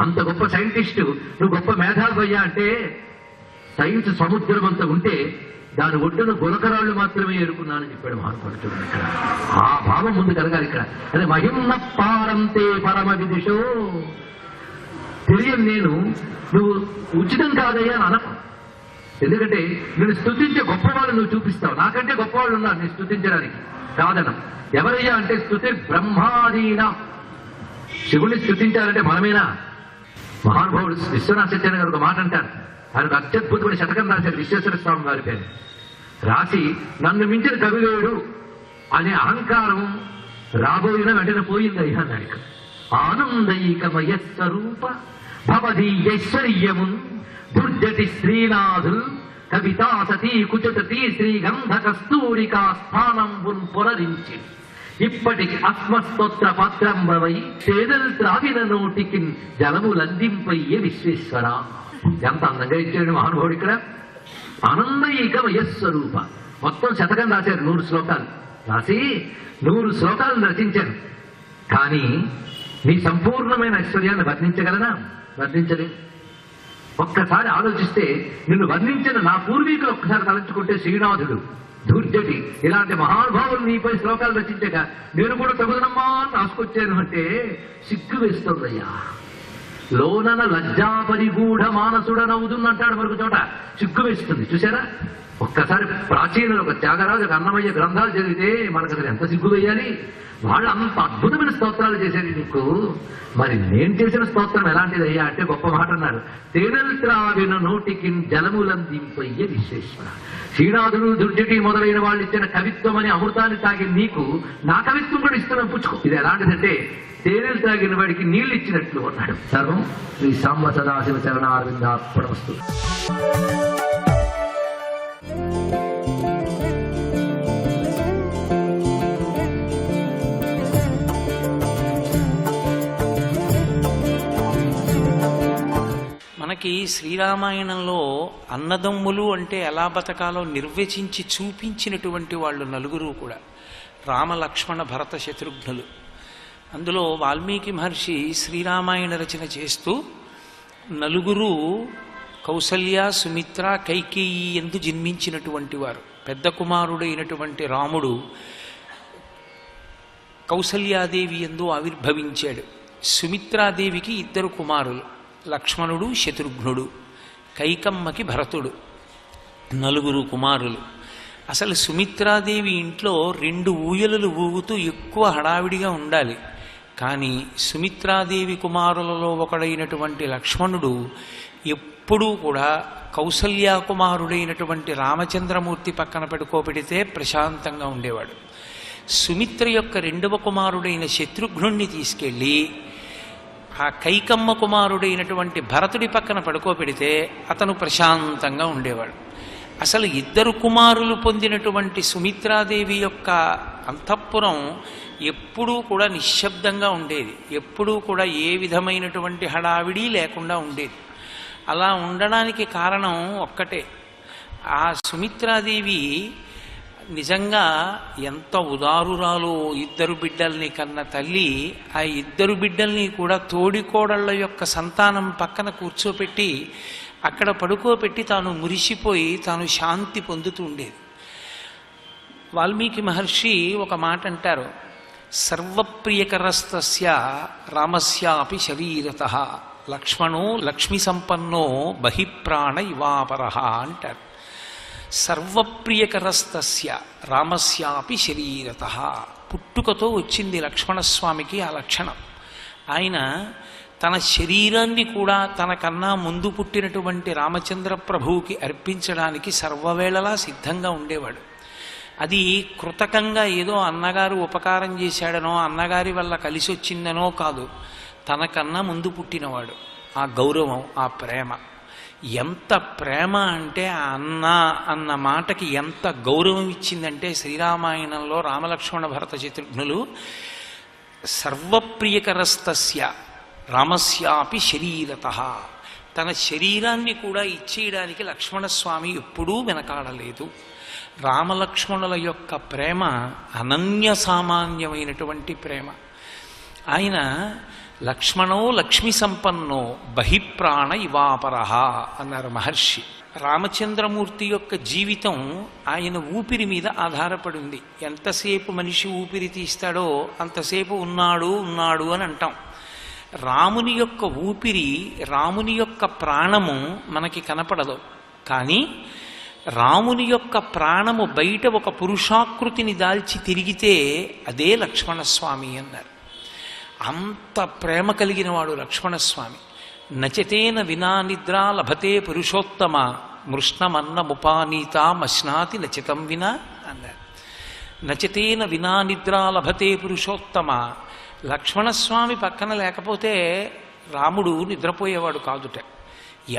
అంత గొప్ప సైంటిస్టు నువ్వు గొప్ప మేధావయ్యా అంటే సైన్స్ సముద్రం అంతా ఉంటే దాని ఒడ్డున గులకరాళ్ళు మాత్రమే ఎరుకున్నానని చెప్పాడు మహానుభావుడు. ఇక్కడ ఆ భావం ముందు కలగాలి. ఇక్కడ అదే మహిమ్న పారంతే పరమ విదిషో, తెలియని నేను నువ్వు ఉచితం కాదయ్యా అని అనకు. ఎందుకంటే నేను స్తుతించే గొప్పవాళ్ళు నువ్వు చూపిస్తావు, నాకంటే గొప్పవాళ్ళు ఉన్నారు నేను స్తుతించడానికి కాదన. ఎవరయ్యా అంటే స్తుతి బ్రహ్మాదీన, శివుడిని స్తుతించాలంటే మనమేనా? మహానుభావుడు విశ్వనాథ సత్యనారాయణ గారు ఒక మాట అంటారు, ఆయనకు అత్యద్భుతమైన శతకం రాశారు విశ్వేశ్వర స్వామి గారి పేరు. రాసి నన్ను మించిన కవి లేడు అనే అహంకారం రాబోయిన వెంటనే పోయింది అయ్యా అన్నాడు. ఆనందైకమయ స్వరూప భవదీయైశ్వర్యమున్ దుర్జటి శ్రీనాథుల్ కవితా సతీ కుచతీ శ్రీగంధ కస్తూరికా స్థానంబున్ పునరించి ఇప్పటికి ఆత్మస్తోత్ర పాత్రంబవై పేదలు త్రావిన నోటికి జలములందింపయ్యే విశ్వేశ్వర. ఎంత అందంగా ఇచ్చాడు మహానుభావుడు ఇక్కడ. ఆనందైక వయస్వరూప మొత్తం శతకం రాశారు, 100 శ్లోకాలు రాసి 100 శ్లోకాలను రచించారు. కానీ నీ సంపూర్ణమైన ఐశ్వర్యాన్ని వర్ణించగలనా? వర్ణించలేదు. ఒక్కసారి ఆలోచిస్తే నిన్ను వర్ణించిన నా పూర్వీకులు ఒక్కసారి తలంచుకుంటే శ్రీనాథుడు, దుర్జటి ఇలాంటి మహానుభావులు నీపై శ్లోకాలు రచించక నేను కూడా తగుదనమ్మా రాసుకొచ్చాను అంటే సిగ్గు వేస్తోందయ్యా. లోనన లజ్జాపరిగూఢ మానసుడనవుతుందంటాడు మరొక చోట. సిగ్గు వేస్తుంది చూసారా? ఒక్కసారి ప్రాచీనులు ఒక త్యాగరాజు ఒక అన్నమయ్య గ్రంథాలు చదివితే మనకు అసలు ఎంత సిగ్గు వేయాలి. వాళ్ళు అంత అద్భుతమైన స్తోత్రాలు చేసేది నీకు. మరి నేను చేసిన స్తోత్రం ఎలాంటిదయ్యా అంటే గొప్ప మాట అన్నారు. తేనెలు త్రావిన నోటికి జలములందింపయ్య విశ్వేశ్వర. శ్రీనాథుడు దుర్జటి మొదలైన వాళ్ళు ఇచ్చిన కవిత్వం అని అమృతాన్ని తాగి నీకు నా కవిత్వం కూడా ఇస్తున్నాం పుచ్చుకో. ఇది ఎలాంటిదంటే తేనెలు తాగిన వాడికి నీళ్లు ఇచ్చినట్లు అన్నాడు. సర్వం శ్రీ సాంబ సదాశివ చరణారవిందార్పణమస్తు. మనకి శ్రీరామాయణంలో అన్నదమ్ములు అంటే ఎలా బతకాలో నిర్వచించి చూపించినటువంటి వాళ్ళు నలుగురు కూడా రామ లక్ష్మణ భరత శత్రుఘ్నులు. అందులో వాల్మీకి మహర్షి శ్రీరామాయణ రచన చేస్తూ నలుగురు కౌసల్య సుమిత్ర కైకేయి యందు జన్మించినటువంటి వారు. పెద్ద కుమారుడైనటువంటి రాముడు కౌసల్యాదేవి యందు ఆవిర్భవించాడు. సుమిత్రాదేవికి 2 కుమారులు, లక్ష్మణుడు శత్రుఘ్నుడు, కైకమ్మకి భరతుడు, 4 కుమారులు. అసలు సుమిత్రాదేవి ఇంట్లో 2 ఊయలలు ఊగుతూ ఎక్కువ హడావిడిగా ఉండాలి. కానీ సుమిత్రాదేవి కుమారులలో ఒకడైనటువంటి లక్ష్మణుడు ఎప్పుడూ కూడా కౌసల్యా కుమారుడైనటువంటి రామచంద్రమూర్తి పక్కన పడుకోబెడితే ప్రశాంతంగా ఉండేవాడు. సుమిత్ర యొక్క 2వ కుమారుడైన శత్రుఘ్నుణ్ణి తీసుకెళ్ళి ఆ కైకమ్మ కుమారుడైనటువంటి భరతుడి పక్కన పడుకోబెడితే అతను ప్రశాంతంగా ఉండేవాడు. అసలు 2 కుమారులు పొందినటువంటి సుమిత్రాదేవి యొక్క అంతఃపురం ఎప్పుడూ కూడా నిశ్శబ్దంగా ఉండేది. ఎప్పుడూ కూడా ఏ విధమైనటువంటి హడావిడి లేకుండా ఉండేది. అలా ఉండడానికి కారణం ఒక్కటే, ఆ సుమిత్రాదేవి నిజంగా ఎంత ఉదారురాలు ఇద్దరు బిడ్డల్ని కన్న తల్లి ఆ ఇద్దరు బిడ్డల్ని కూడా తోడికోడళ్ళ యొక్క సంతానం పక్కన కూర్చోపెట్టి అక్కడ పడుకోబెట్టి తాను మురిసిపోయి తాను శాంతి పొందుతూ ఉండేది. వాల్మీకి మహర్షి ఒక మాట అంటారు, సర్వప్రియకరస్తస్య రామస్యాపి శరీరతః లక్ష్మణో లక్ష్మి సంపన్నో బహిప్రాణ ఇవాపరః అంటారు. సర్వప్రియకరస్తస్య రామస్యాపి శరీరతః, పుట్టుకతో వచ్చింది లక్ష్మణస్వామికి ఆ లక్షణం. ఆయన తన శరీరాన్ని కూడా తనకన్నా ముందు పుట్టినటువంటి రామచంద్ర ప్రభువుకి అర్పించడానికి సర్వవేళలా సిద్ధంగా ఉండేవాడు. అది కృతకంగా ఏదో అన్నగారు ఉపకారం చేశాడనో అన్నగారి వల్ల కలిసి వచ్చిందనో కాదు, తనకన్నా ముందు పుట్టినవాడు. ఆ గౌరవం, ఆ ప్రేమ, ఎంత ప్రేమ అంటే ఆ అన్న అన్న మాటకి ఎంత గౌరవం ఇచ్చిందంటే శ్రీరామాయణంలో రామలక్ష్మణ భరత శత్రుఘ్నులు సర్వప్రియకరస్తస్య రామస్యాపి శరీరతః, తన శరీరాన్ని కూడా ఇచ్చేయడానికి లక్ష్మణస్వామి ఎప్పుడూ వెనకాడలేదు. రామలక్ష్మణుల యొక్క ప్రేమ అనన్య సామాన్యమైనటువంటి ప్రేమ. ఆయన లక్ష్మణో లక్ష్మి సంపన్నో బహిప్రాణ ఇవాపరః అన్నారు మహర్షి. రామచంద్రమూర్తి యొక్క జీవితం ఆయన ఊపిరి మీద ఆధారపడింది. ఎంతసేపు మనిషి ఊపిరి తీస్తాడో అంతసేపు ఉన్నాడు ఉన్నాడు అని అంటాం. రాముని యొక్క ఊపిరి, రాముని యొక్క ప్రాణము మనకి కనపడదు, కానీ రాముని యొక్క ప్రాణము బయట ఒక పురుషాకృతిని దాల్చి తిరిగితే అదే లక్ష్మణస్వామి అన్నారు. అంత ప్రేమ కలిగిన వాడు లక్ష్మణస్వామి. నచతేన వినా నిద్రా లభతే పురుషోత్తమ మృష్ణమన్నముపానీత మశ్నాతి నచితం వినా అన్నారు. నచతేన వినా నిద్రా లభతే పురుషోత్తమ. లక్ష్మణస్వామి పక్కన లేకపోతే రాముడు నిద్రపోయేవాడు కాదుట.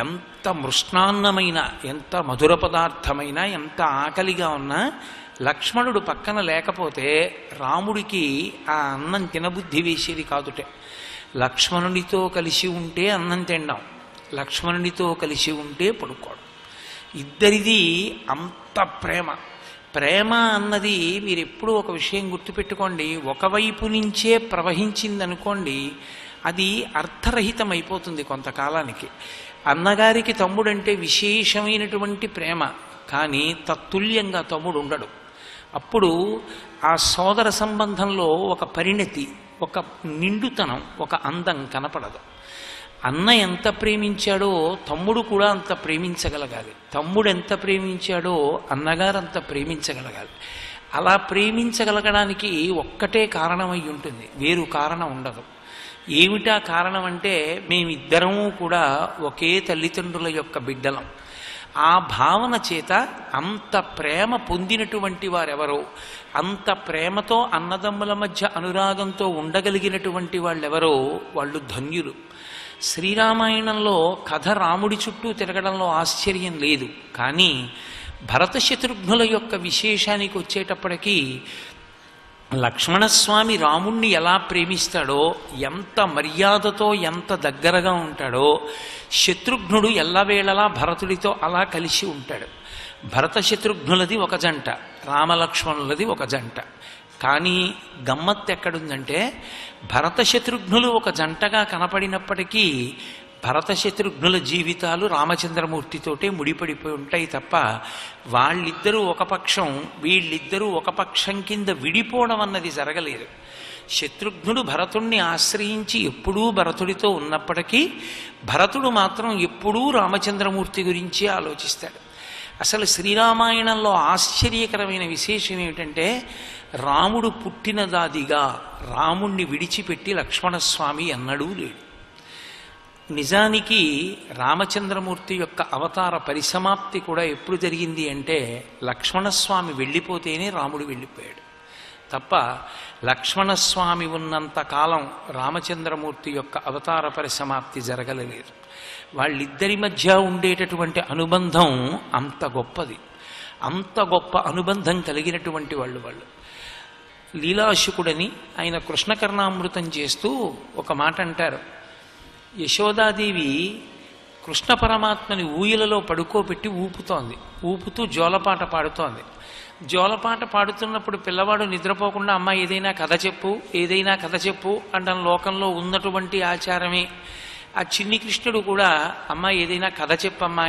ఎంత మృష్ణాన్నమైనా, ఎంత మధుర పదార్థమైనా, ఎంత ఆకలిగా ఉన్నా లక్ష్మణుడు పక్కన లేకపోతే రాముడికి ఆ అన్నం తినబుద్ధి వేసేది కాదుట. లక్ష్మణునితో కలిసి ఉంటే అన్నం తినడం, లక్ష్మణునితో కలిసి ఉంటే పడుకోవడం. ఇద్దరిది అంత ప్రేమ. ప్రేమ అన్నది మీరు ఎప్పుడూ ఒక విషయం గుర్తుపెట్టుకోండి, ఒకవైపు నుంచే ప్రవహించిందనుకోండి అది అర్థరహితమైపోతుంది కొంతకాలానికి. అన్నగారికి తమ్ముడంటే విశేషమైనటువంటి ప్రేమ, కానీ తత్తుల్యంగా తమ్ముడు ఉండడు. అప్పుడు ఆ సోదర సంబంధంలో ఒక పరిణతి, ఒక నిండుతనం, ఒక అందం కనపడదు. అన్న ఎంత ప్రేమించాడో తమ్ముడు కూడా అంత ప్రేమించగలగాలి, తమ్ముడు ఎంత ప్రేమించాడో అన్నగారు అంత ప్రేమించగలగాలి. అలా ప్రేమించగలగడానికి ఒక్కటే కారణమై ఉంటుంది, వేరు కారణం ఉండదు. ఏమిటా కారణం అంటే మేమిద్దరము కూడా ఒకే తల్లిదండ్రుల యొక్క బిడ్డలం. ఆ భావన చేత అంత ప్రేమ పొందినటువంటి వారెవరో, అంత ప్రేమతో అన్నదమ్ముల మధ్య అనురాగంతో ఉండగలిగినటువంటి వాళ్ళెవరో వాళ్ళు ధన్యులు. శ్రీరామాయణంలో కథ రాముడి చుట్టూ తిరగడంలో ఆశ్చర్యం లేదు, కానీ భరత శత్రుఘ్నుల యొక్క విశేషానికి వచ్చేటప్పటికీ లక్ష్మణస్వామి రాముణ్ణి ఎలా ప్రేమిస్తాడో, ఎంత మర్యాదతో ఎంత దగ్గరగా ఉంటాడో, శత్రుఘ్నుడు ఎల్లవేళలా భరతుడితో అలా కలిసి ఉంటాడు. భరత శత్రుఘ్నులది ఒక జంట, రామలక్ష్మణులది ఒక జంట. కానీ గమ్మత్తు ఎక్కడుందంటే భరత శత్రుఘ్నులు ఒక జంటగా కనపడినప్పటికీ భరత శత్రుఘ్నుల జీవితాలు రామచంద్రమూర్తితోటే ముడిపడిపోయి ఉంటాయి తప్ప వాళ్ళిద్దరూ ఒక పక్షం వీళ్ళిద్దరూ ఒక పక్షం కింద విడిపోవడం అన్నది జరగలేదు. శత్రుఘ్నుడు భరతుణ్ణి ఆశ్రయించి ఎప్పుడూ భరతుడితో ఉన్నప్పటికీ భరతుడు మాత్రం ఎప్పుడూ రామచంద్రమూర్తి గురించి ఆలోచిస్తాడు. అసలు శ్రీరామాయణంలో ఆశ్చర్యకరమైన విశేషం ఏమిటంటే రాముడు పుట్టినదాదిగా రాముణ్ణి విడిచిపెట్టి లక్ష్మణస్వామి ఎన్నడూ లేడు. నిజానికి రామచంద్రమూర్తి యొక్క అవతార పరిసమాప్తి కూడా ఎప్పుడు జరిగింది అంటే లక్ష్మణస్వామి వెళ్ళిపోతేనే రాముడు వెళ్ళిపోయాడు తప్ప లక్ష్మణస్వామి ఉన్నంత కాలం రామచంద్రమూర్తి యొక్క అవతార పరిసమాప్తి జరగలేదు. వాళ్ళిద్దరి మధ్య ఉండేటటువంటి అనుబంధం అంత గొప్పది, అంత గొప్ప అనుబంధం కలిగినటువంటి వాళ్ళు. లీలాశుకుడని ఆయన కృష్ణకర్ణామృతం చేస్తూ ఒక మాట అంటారు. యశోదాదేవి కృష్ణ పరమాత్మని ఊయలలో పడుకోబెట్టి ఊపుతూ జోలపాట పాడుతోంది. జోలపాట పాడుతున్నప్పుడు పిల్లవాడు నిద్రపోకుండా అమ్మ ఏదైనా కథ చెప్పు అంటాం. లోకంలో ఉన్నటువంటి ఆచారమే. ఆ చిన్ని కృష్ణుడు కూడా అమ్మ ఏదైనా కథ చెప్పమ్మా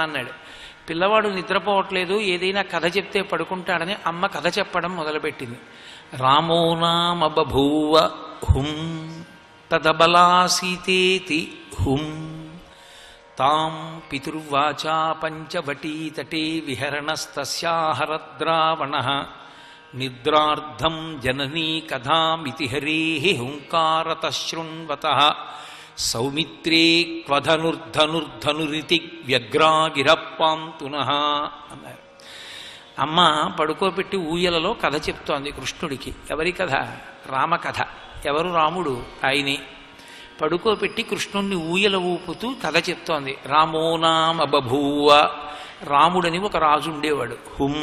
అన్నాడు. పిల్లవాడు నిద్రపోవట్లేదు, ఏదైనా కథ చెప్తే పడుకుంటాడని అమ్మ కథ చెప్పడం మొదలుపెట్టింది. రామో నామ బభూవ హుం తదబలా సీతేతి హుం తాం పితుర్వాచా పంచవటీతటే విహరణస్తస్యాహరద్రావణః నిద్రార్ధం జననీ కథామితి హరేః హుంకారతః శృణ్వతః సౌమిత్రే క్వధనుర్ధనుర్ధనురితి వ్యగ్రాగిరప్పాంతునః అన్నారు. అమ్మ పడుకోబెట్టి ఊయలలో కథ చెప్తోంది కృష్ణుడికి. ఎవరి కథ? రామకథ. ఎవరు రాముడు? ఆయనే. పడుకోబెట్టి కృష్ణుణ్ణి ఊయల ఊపుతూ కథ చెప్తోంది. రామో నామ బభూవ, రాముడని ఒక రాజు ఉండేవాడు. హుం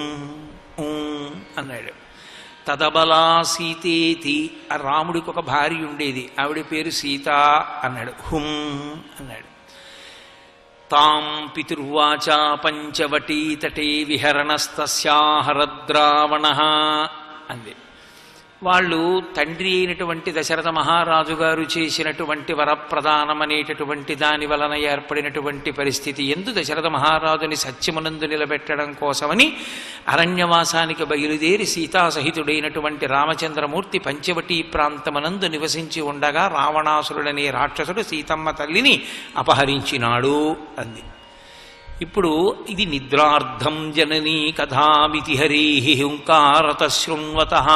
అన్నాడు. తదబలా సీతేతి, ఆ రాముడికి ఒక భార్య ఉండేది, ఆవిడ పేరు సీత అన్నాడు. హుం అన్నాడు. తాం పితుర్వాచా పంచవటీతటే విహరణస్తస్యాహరద్రావణః అంది. వాళ్ళు తండ్రి అయినటువంటి దశరథ మహారాజు గారు చేసినటువంటి వరప్రదానం అనేటటువంటి దాని వలన ఏర్పడినటువంటి పరిస్థితి ఎందు దశరథ మహారాజుని సత్యమునందు నిలబెట్టడం కోసమని అరణ్యవాసానికి బయలుదేరి సీతాసహితుడైనటువంటి రామచంద్రమూర్తి పంచవటీ ప్రాంతమనందు నివసించి ఉండగా రావణాసురుడనే రాక్షసుడు సీతమ్మ తల్లిని అపహరించినాడు అంది. ఇప్పుడు ఇది నిద్రార్ధం జననీ కథామితి హరేః హుంకారతః శృణ్వతః.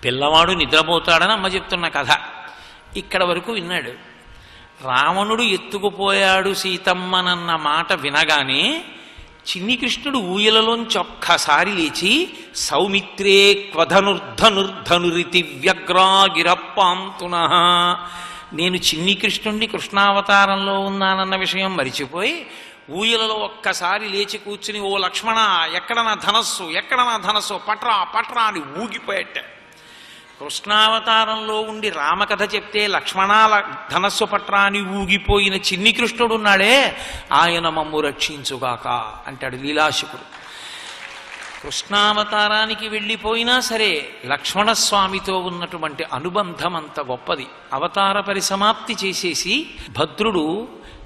పిల్లవాడు నిద్రపోతాడని అమ్మ చెప్తున్న కథ ఇక్కడ వరకు విన్నాడు. రావణుడు ఎత్తుకుపోయాడు సీతమ్మనన్న మాట వినగానే చిన్ని కృష్ణుడు ఊయలలోంచి ఒక్కసారి లేచి సౌమిత్రే క్వధనుర్ధనుర్ధనురితి వ్యగ్రాగిరప్పాంతునః, నేను చిన్ని కృష్ణుణ్ణి కృష్ణావతారంలో ఉన్నానన్న విషయం మరిచిపోయి ఊయలలో ఒక్కసారి లేచి కూర్చుని ఓ లక్ష్మణ ఎక్కడ నా ధనస్సు పట్రా అని ఊగిపోయట. కృష్ణావతారంలో ఉండి రామకథ చెప్తే లక్ష్మణాల ధనస్సు పట్రా అని ఊగిపోయిన చిన్ని కృష్ణుడున్నాడే, ఆయన మమ్ము రక్షించుగాక అంటాడు లీలాశకుడు. కృష్ణావతారానికి వెళ్ళిపోయినా సరే లక్ష్మణస్వామితో ఉన్నటువంటి అనుబంధం అంత గొప్పది. అవతార పరిసమాప్తి చేసేసి భద్రుడు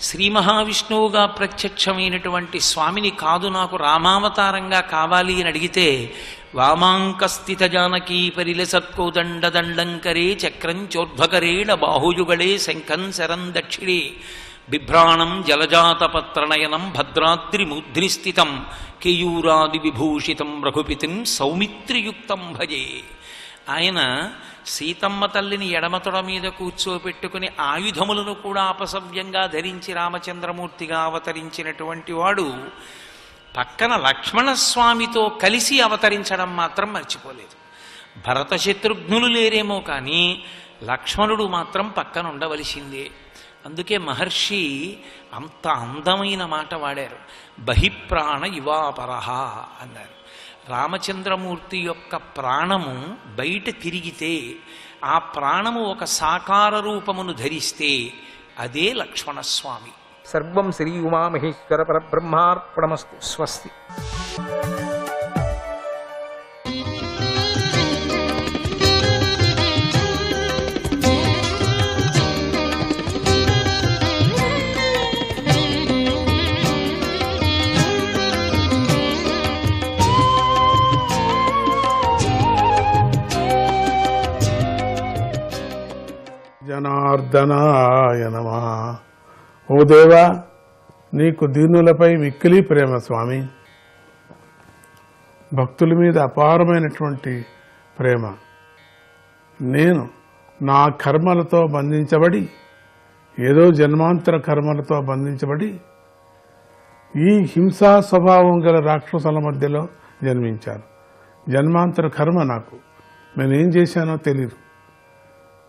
శ్రీ మహావిష్ణువుగా ప్రత్యక్షమైనటువంటి స్వామిని కాదు నాకు రామావతారంగా కావాలి అని అడిగితే వామాంకస్థిత జానకీ పరిలసత్కోదండ దండంకరే చక్రం చోర్ధ్వకరేణ బాహుయుగళే శంఖం శరం దక్షిణే బిభ్రాణం జలజాతపత్రనయనం భద్రాద్రిముద్రిస్థితం కేయూరాది విభూషితం రఘుపితిం సౌమిత్రియుక్తం భజే. ఆయన సీతమ్మ తల్లిని ఎడమతొడ మీద కూర్చోపెట్టుకుని ఆయుధములను కూడా అపసవ్యంగా ధరించి రామచంద్రమూర్తిగా అవతరించినటువంటి వాడు పక్కన లక్ష్మణస్వామితో కలిసి అవతరించడం మాత్రం మర్చిపోలేదు. భరత శత్రుఘ్నులు లేరేమో కానీ లక్ష్మణుడు మాత్రం పక్కన ఉండవలసిందే. అందుకే మహర్షి అంత అందమైన మాట వాడారు, బహిప్రాణ ఇవాపరహ అన్నారు. రామచంద్రమూర్తి యొక్క ప్రాణము బయట తిరిగితే ఆ ప్రాణము ఒక సాకార రూపమును ధరిస్తే అదే లక్ష్మణస్వామి. సర్వం శ్రీ ఉమామహేశ్వర పరబ్రహ్మార్పణమస్తు. స్వస్తి. జనార్దనాయ నమః. ఓ దేవా, నీకు దీనులపై మిక్కిలి ప్రేమ స్వామి. భక్తుల మీద అపారమైనటువంటి ప్రేమ. నేను నా కర్మలతో బంధించబడి, ఏదో జన్మాంతర కర్మలతో బంధించబడి ఈ హింసా స్వభావం గల రాక్షసుల మధ్యలో జన్మించాను. జన్మాంతర కర్మ నాకు. నేనేం చేశానో తెలియదు.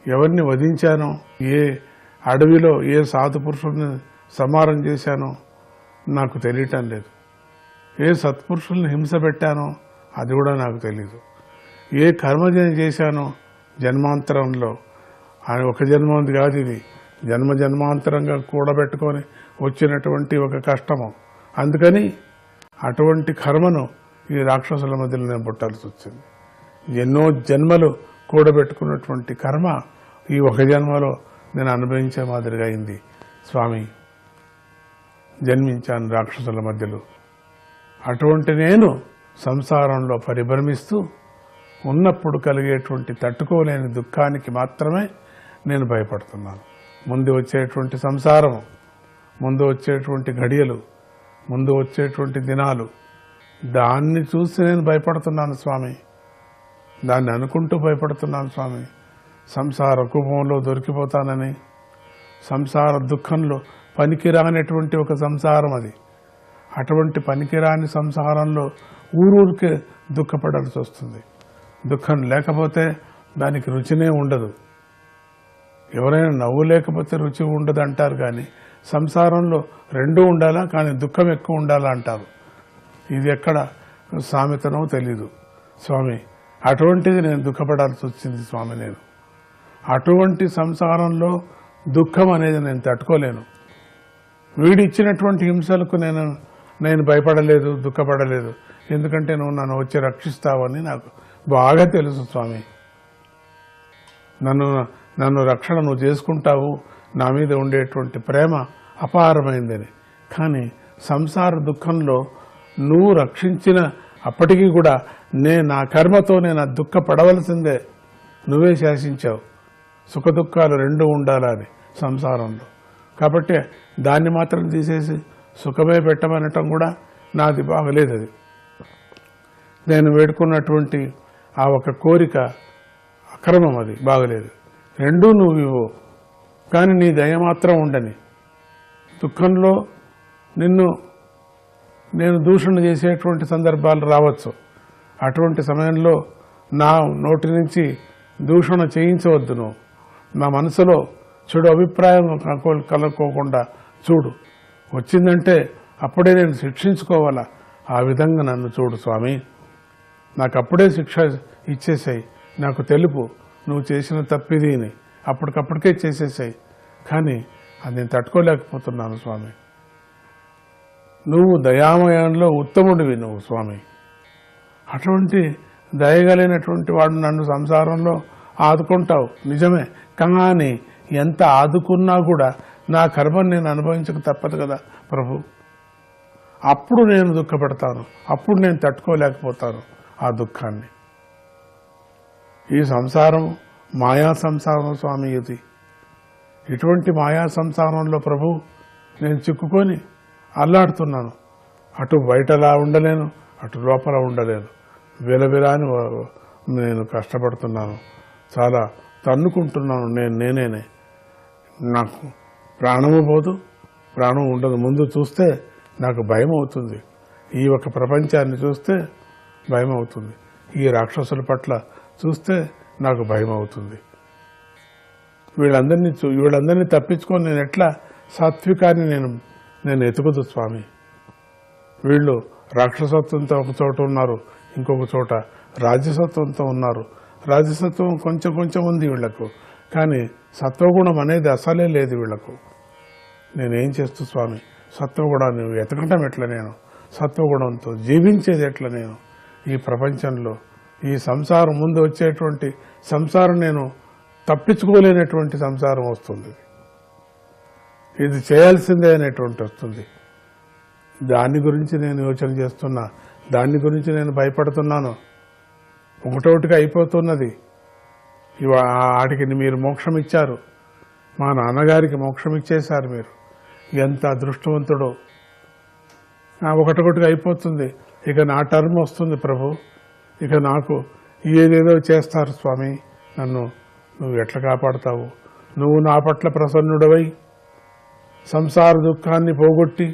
ఎవరిని వధించానో, ఏ అడవిలో ఏ సాధు పురుషుల్ని సంహారం చేశానో నాకు తెలియటం లేదు. ఏ సత్పురుషుల్ని హింస పెట్టానో అది కూడా నాకు తెలీదు. ఏ కర్మజన చేశానో జన్మాంతరంలో, ఆయన ఒక జన్మ ఉంది కాదు, ఇది జన్మ జన్మాంతరంగా కూడబెట్టుకొని వచ్చినటువంటి ఒక కష్టము. అందుకని అటువంటి కర్మను ఈ రాక్షసుల మధ్యలో నేను పుట్టాల్సి వచ్చింది. ఎన్నో జన్మలు కూడబెట్టుకున్నటువంటి కర్మ ఈ ఒక జన్మలో నేను అనుభవించే మాదిరిగా అయింది స్వామి. జన్మించాను రాక్షసుల మధ్యలో. అటువంటి నేను సంసారంలో పరిభ్రమిస్తూ ఉన్నప్పుడు కలిగేటువంటి తట్టుకోలేని దుఃఖానికి మాత్రమే నేను భయపడుతున్నాను. ముందు వచ్చేటువంటి సంసారం, ముందు వచ్చేటువంటి ఘడియలు, ముందు వచ్చేటువంటి దినాలు, దాన్ని చూసి నేను భయపడుతున్నాను స్వామి. దాన్ని అనుకుంటూ భయపడుతున్నాను స్వామి. సంసార కూపంలో దొరికిపోతానని, సంసార దుఃఖంలో పనికిరానటువంటి ఒక సంసారం అది. అటువంటి పనికిరాని సంసారంలో ఊరూరికే దుఃఖపడాల్సి వస్తుంది. దుఃఖం లేకపోతే దానికి రుచినే ఉండదు. ఎవరైనా నవ్వు లేకపోతే రుచి ఉండదు అంటారు, కానీ సంసారంలో రెండూ ఉండాలా, కానీ దుఃఖం ఎక్కువ ఉండాలా అంటారు. ఇది ఎక్కడ సామెతనో తెలీదు స్వామి. అటువంటిది నేను దుఃఖపడాల్సి వచ్చింది స్వామి. నేను అటువంటి సంసారంలో దుఃఖం అనేది నేను తట్టుకోలేను. వీడిచ్చినటువంటి హింసలకు నేను భయపడలేదు, దుఃఖపడలేదు. ఎందుకంటే నువ్వు నన్ను వచ్చి రక్షిస్తావని నాకు బాగా తెలుసు స్వామి. నన్ను రక్షణ నువ్వు చేసుకుంటావు, నా మీద ఉండేటువంటి ప్రేమ అపారమైందని. కానీ సంసార దుఃఖంలో నువ్వు రక్షించిన అప్పటికీ కూడా నా కర్మతో నేను దుఃఖపడవలసిందే. నువ్వే శాసించావు సుఖ దుఃఖాలు రెండూ ఉండాలని సంసారంలో. కాబట్టి దాన్ని మాత్రం తీసేసి సుఖమే పెట్టమనటం కూడా నాది బాగలేదు. అది నేను వేడుకున్నటువంటి ఆ ఒక కోరిక అక్రమం, అది బాగలేదు. రెండూ నువ్వు ఇవ్వు, కానీ నీ దయ మాత్రం ఉండని. దుఃఖంలో నేను దూషణ చేసేటువంటి సందర్భాలు రావచ్చు. అటువంటి సమయంలో నా నోటి నుంచి దూషణ చేయించవద్దు. నువ్వు నా మనసులో చెడు అభిప్రాయం కలుక్కోకుండా చూడు. వచ్చిందంటే అప్పుడే నేను శిక్షించుకోవాలా, ఆ విధంగా నన్ను చూడు స్వామి. నాకు అప్పుడే శిక్ష ఇచ్చేసాయి. నాకు తెలుపు నువ్వు చేసిన తప్పిదిని, అప్పటికప్పటికే చేసేసాయి. కానీ అది నేను తట్టుకోలేకపోతున్నాను స్వామి. నువ్వు దయామయంలో ఉత్తముడివి నువ్వు స్వామి. అటువంటి దయగలిగినటువంటి వాడు నన్ను సంసారంలో ఆదుకుంటావు నిజమే. కానీ ఎంత ఆదుకున్నా కూడా నా కర్మను నేను అనుభవించక తప్పదు కదా ప్రభు. అప్పుడు నేను దుఃఖపడతాను, అప్పుడు నేను తట్టుకోలేకపోతాను ఆ దుఃఖాన్ని. ఈ సంసారం మాయా సంసారం స్వామి. ఇది ఇటువంటి మాయా సంసారంలో ప్రభు నేను చిక్కుకొని అల్లాడుతున్నాను. అటు బయటలా ఉండలేను, అటు లోపల ఉండలేను. విలవిలాని నేను కష్టపడుతున్నాను, చాలా తన్నుకుంటున్నాను. నేనే నాకు ప్రాణము పోదు, ప్రాణం ఉండదు. ముందు చూస్తే నాకు భయం అవుతుంది. ఈ ఒక ప్రపంచాన్ని చూస్తే భయం అవుతుంది. ఈ రాక్షసుల పట్ల చూస్తే నాకు భయం అవుతుంది. వీళ్ళందరినీ తప్పించుకొని నేను ఎట్లా సాత్వికాన్ని నేను ఎతుకుదు స్వామి. వీళ్ళు రాక్షసత్వంతో ఒక చోట ఉన్నారు, ఇంకొక చోట రాజసత్వంతో ఉన్నారు. రాజసత్వం కొంచెం ఉంది వీళ్లకు, కానీ సత్వగుణం అనేది అసలే లేదు వీళ్లకు. నేనేం చేస్తూ స్వామి? సత్వగుణాన్ని ఎతకటం ఎట్లా? నేను సత్వగుణంతో జీవించేది ఎట్లా? నేను ఈ ప్రపంచంలో ఈ సంసారం ముందు వచ్చేటువంటి సంసారం నేను తప్పించుకోలేనటువంటి సంసారం వస్తుంది. ఇది చేయాల్సిందే అనేటువంటి వస్తుంది. దాని గురించి నేను యోచన చేస్తున్నా, దాని గురించి నేను భయపడుతున్నాను. ఒకటొకటిగా అయిపోతున్నది. ఆడికి మీరు మోక్షం ఇచ్చారు, మా నాన్నగారికి మోక్షం ఇచ్చేశారు. మీరు ఎంత అదృష్టవంతుడో. ఒకటొకటిగా అయిపోతుంది. ఇక నా టర్మ్ వస్తుంది ప్రభు. ఇక నాకు ఏదేదో చేస్తారు స్వామి. నువ్వు ఎట్లా కాపాడుతావు? నువ్వు నా పట్ల ప్రసన్నుడవై సంసార దుఃఖాన్ని పోగొట్టి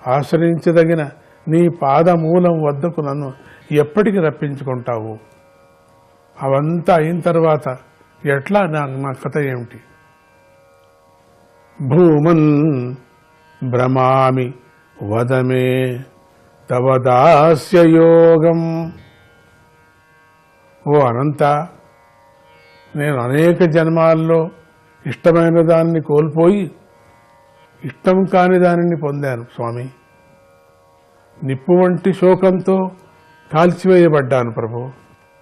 ఆశ్రయించదగిన నీ పాదమూలం వద్దకు నన్ను ఎప్పటికి రప్పించుకుంటావు? అవంతా అయిన తర్వాత ఎట్లా నా కథ ఏమిటి? భూమన్ భ్రమామి వదమే తవ దాస్యయోగం. ఓ అనంత, నేను అనేక జన్మాల్లో ఇష్టమైన దాన్ని కోల్పోయి ఇష్టం కాని దానిని పొందాను స్వామి. నిప్పు వంటి శోకంతో కాల్చివేయబడ్డాను ప్రభు.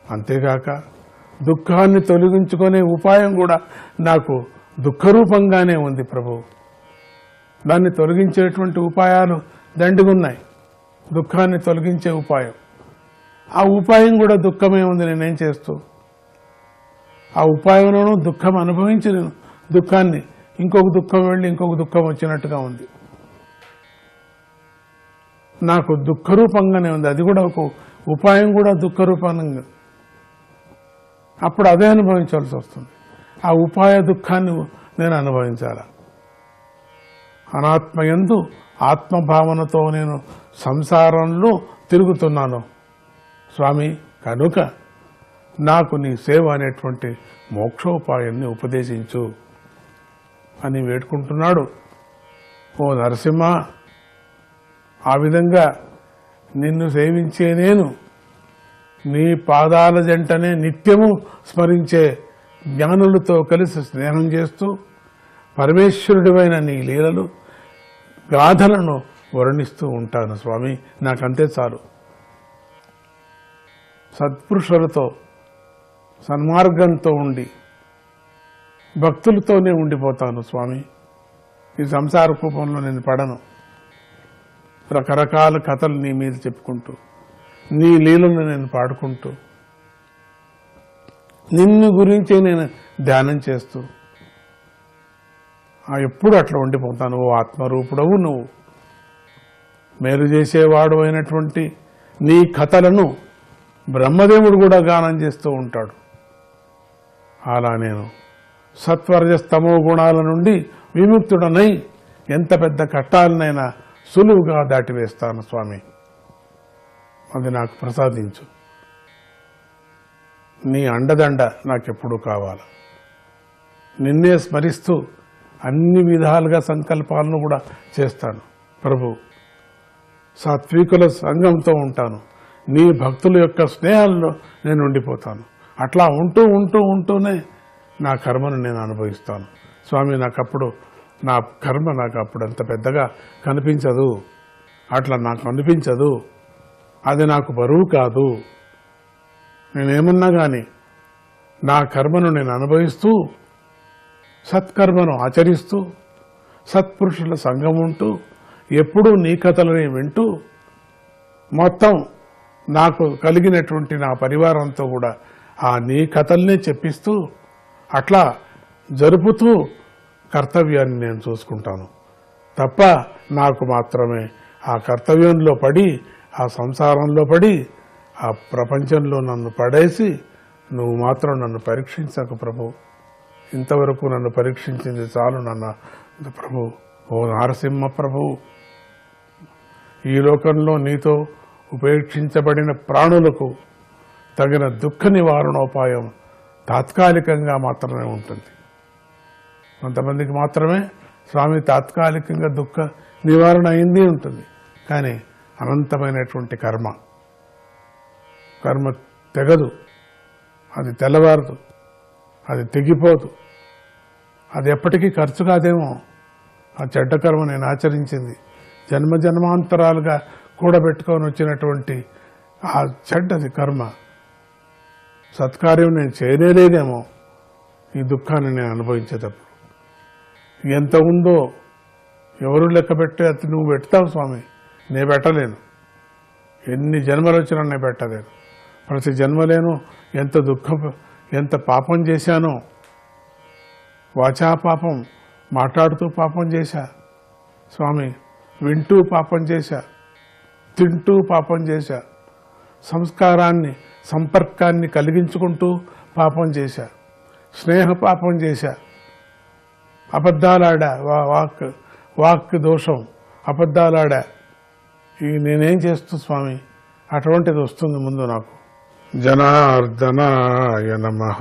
అంతేగాక దుఃఖాన్ని తొలగించుకునే ఉపాయం కూడా నాకు దుఃఖరూపంగానే ఉంది ప్రభు. దాన్ని తొలగించేటువంటి ఉపాయాలు దండిగున్నాయి. దుఃఖాన్ని తొలగించే ఉపాయం, ఆ ఉపాయం కూడా దుఃఖమే ఉంది. నేనేం చేస్తూ ఆ ఉపాయంలోనూ దుఃఖం అనుభవించి నేను దుఃఖాన్ని ఇంకొక దుఃఖం వెళ్ళి ఇంకొక దుఃఖం వచ్చినట్టుగా ఉంది. నాకు దుఃఖరూపంగానే ఉంది. అది కూడా ఒక ఉపాయం కూడా దుఃఖరూపంగా, అప్పుడు అదే అనుభవించాల్సి వస్తుంది. ఆ ఉపాయ దుఃఖాన్ని నేను అనుభవించాల. అనాత్మయందు ఆత్మభావనతో నేను సంసారంలో తిరుగుతున్నాను స్వామి. కనుక నాకు నీ సేవ అనేటువంటి మోక్షోపాయాన్ని ఉపదేశించు అని వేడుకుంటున్నాడు. ఓ నరసింహ, ఆ విధంగా నిన్ను సేవించే నేను నీ పాదాల జంటనే నిత్యము స్మరించే జ్ఞానులతో కలిసి స్నేహం చేస్తూ పరమేశ్వరుడివైన నీ లీలలు గాథలను వర్ణిస్తూ ఉంటాను స్వామి. నాకంతే చాలు. సత్పురుషులతో సన్మార్గంతో ఉండి భక్తులతోనే ఉండిపోతాను స్వామి. ఈ సంసార కూపంలో నేను పడను. రకరకాల కథలు నీ మీద చెప్పుకుంటూ, నీ లీలను నేను పాడుకుంటూ, నిన్ను గురించి నేను ధ్యానం చేస్తూ ఎప్పుడు అట్లా ఉండిపోతాను. ఓ ఆత్మరూపుడవు నువ్వు, మేలు చేసేవాడు అయినటువంటి నీ కథలను బ్రహ్మదేవుడు కూడా గానం చేస్తూ ఉంటాడు. అలా నేను సత్వరజస్తమో గుణాల నుండి విముక్తుడనై ఎంత పెద్ద కట్టాలనైనా సులువుగా దాటివేస్తాను స్వామి. అది నాకు ప్రసాదించు. నీ అండదండ నాకెప్పుడు కావాలి. నిన్నే స్మరిస్తూ అన్ని విధాలుగా సంకల్పాలను కూడా చేస్తాను ప్రభు. సాత్వికుల సంఘంతో ఉంటాను. నీ భక్తుల యొక్క స్నేహాల్లో నేను ఉండిపోతాను. అట్లా ఉంటూనే నా కర్మను నేను అనుభవిస్తాను స్వామి. నాకప్పుడు నా కర్మ నాకు అప్పుడు అంత పెద్దగా కనిపించదు. అట్లా నాకు అనిపించదు. అది నాకు బరువు కాదు. నేనేమన్నా కానీ నా కర్మను నేను అనుభవిస్తూ సత్కర్మను ఆచరిస్తూ సత్పురుషుల సంఘం ఉంటూ ఎప్పుడూ నీ కథలని వింటూ మొత్తం నాకు కలిగినటువంటి నా పరివారంతో కూడా ఆ నీ కథల్నే చెప్పిస్తూ అట్లా జరుపుతూ కర్తవ్యాన్ని నేను చూసుకుంటాను తప్ప నాకు మాత్రమే ఆ కర్తవ్యంలో పడి ఆ సంసారంలో పడి ఆ ప్రపంచంలో నన్ను పడేసి నువ్వు మాత్రం నన్ను పరీక్షించక ప్రభు. ఇంతవరకు నన్ను పరీక్షించింది చాలు నన్ను ప్రభు. ఓ నరసింహ ప్రభు, ఈ లోకంలో నీతో ఉపేక్షించబడిన ప్రాణులకు తగిన దుఃఖ నివారణోపాయం తాత్కాలికంగా మాత్రమే ఉంటుంది. కొంతమందికి మాత్రమే స్వామి తాత్కాలికంగా దుఃఖ నివారణ అయింది ఉంటుంది. కానీ అనంతమైనటువంటి కర్మ తెగదు, అది తెల్లవారదు, అది తెగిపోదు, అది ఎప్పటికీ ఖర్చు కాదేమో. ఆ చెడ్డ కర్మ నేను ఆచరించింది జన్మ జన్మాంతరాలుగా కూడబెట్టుకొని వచ్చినటువంటి ఆ చెడ్డది కర్మ, సత్కార్యం నేను చేయలేదేమో. ఈ దుఃఖాన్ని నేను అనుభవించేటప్పుడు ఎంత ఉందో ఎవరు లెక్క పెట్టే అది నువ్వు పెడతావు స్వామి. నేను పెట్టలేను. ఎన్ని జన్మలు వచ్చినా నేను పెట్టలేను. ప్రతి జన్మలేను ఎంత పాపం చేశానో. వాచా పాపం, మాట్లాడుతూ పాపం చేశా స్వామి, వింటూ పాపం చేశా, తింటూ పాపం చేశా, సంస్కారాన్ని సంపర్కాన్ని కలిగించుకుంటూ పాపం చేశా, స్నేహ పాపం చేశా, అబద్ధాలాడా, వాక్ దోషం, అబద్ధాలాడా. నేనేం చేస్తూ స్వామి అటువంటిది వస్తుంది ముందు నాకు. జనార్దనాయ నమః.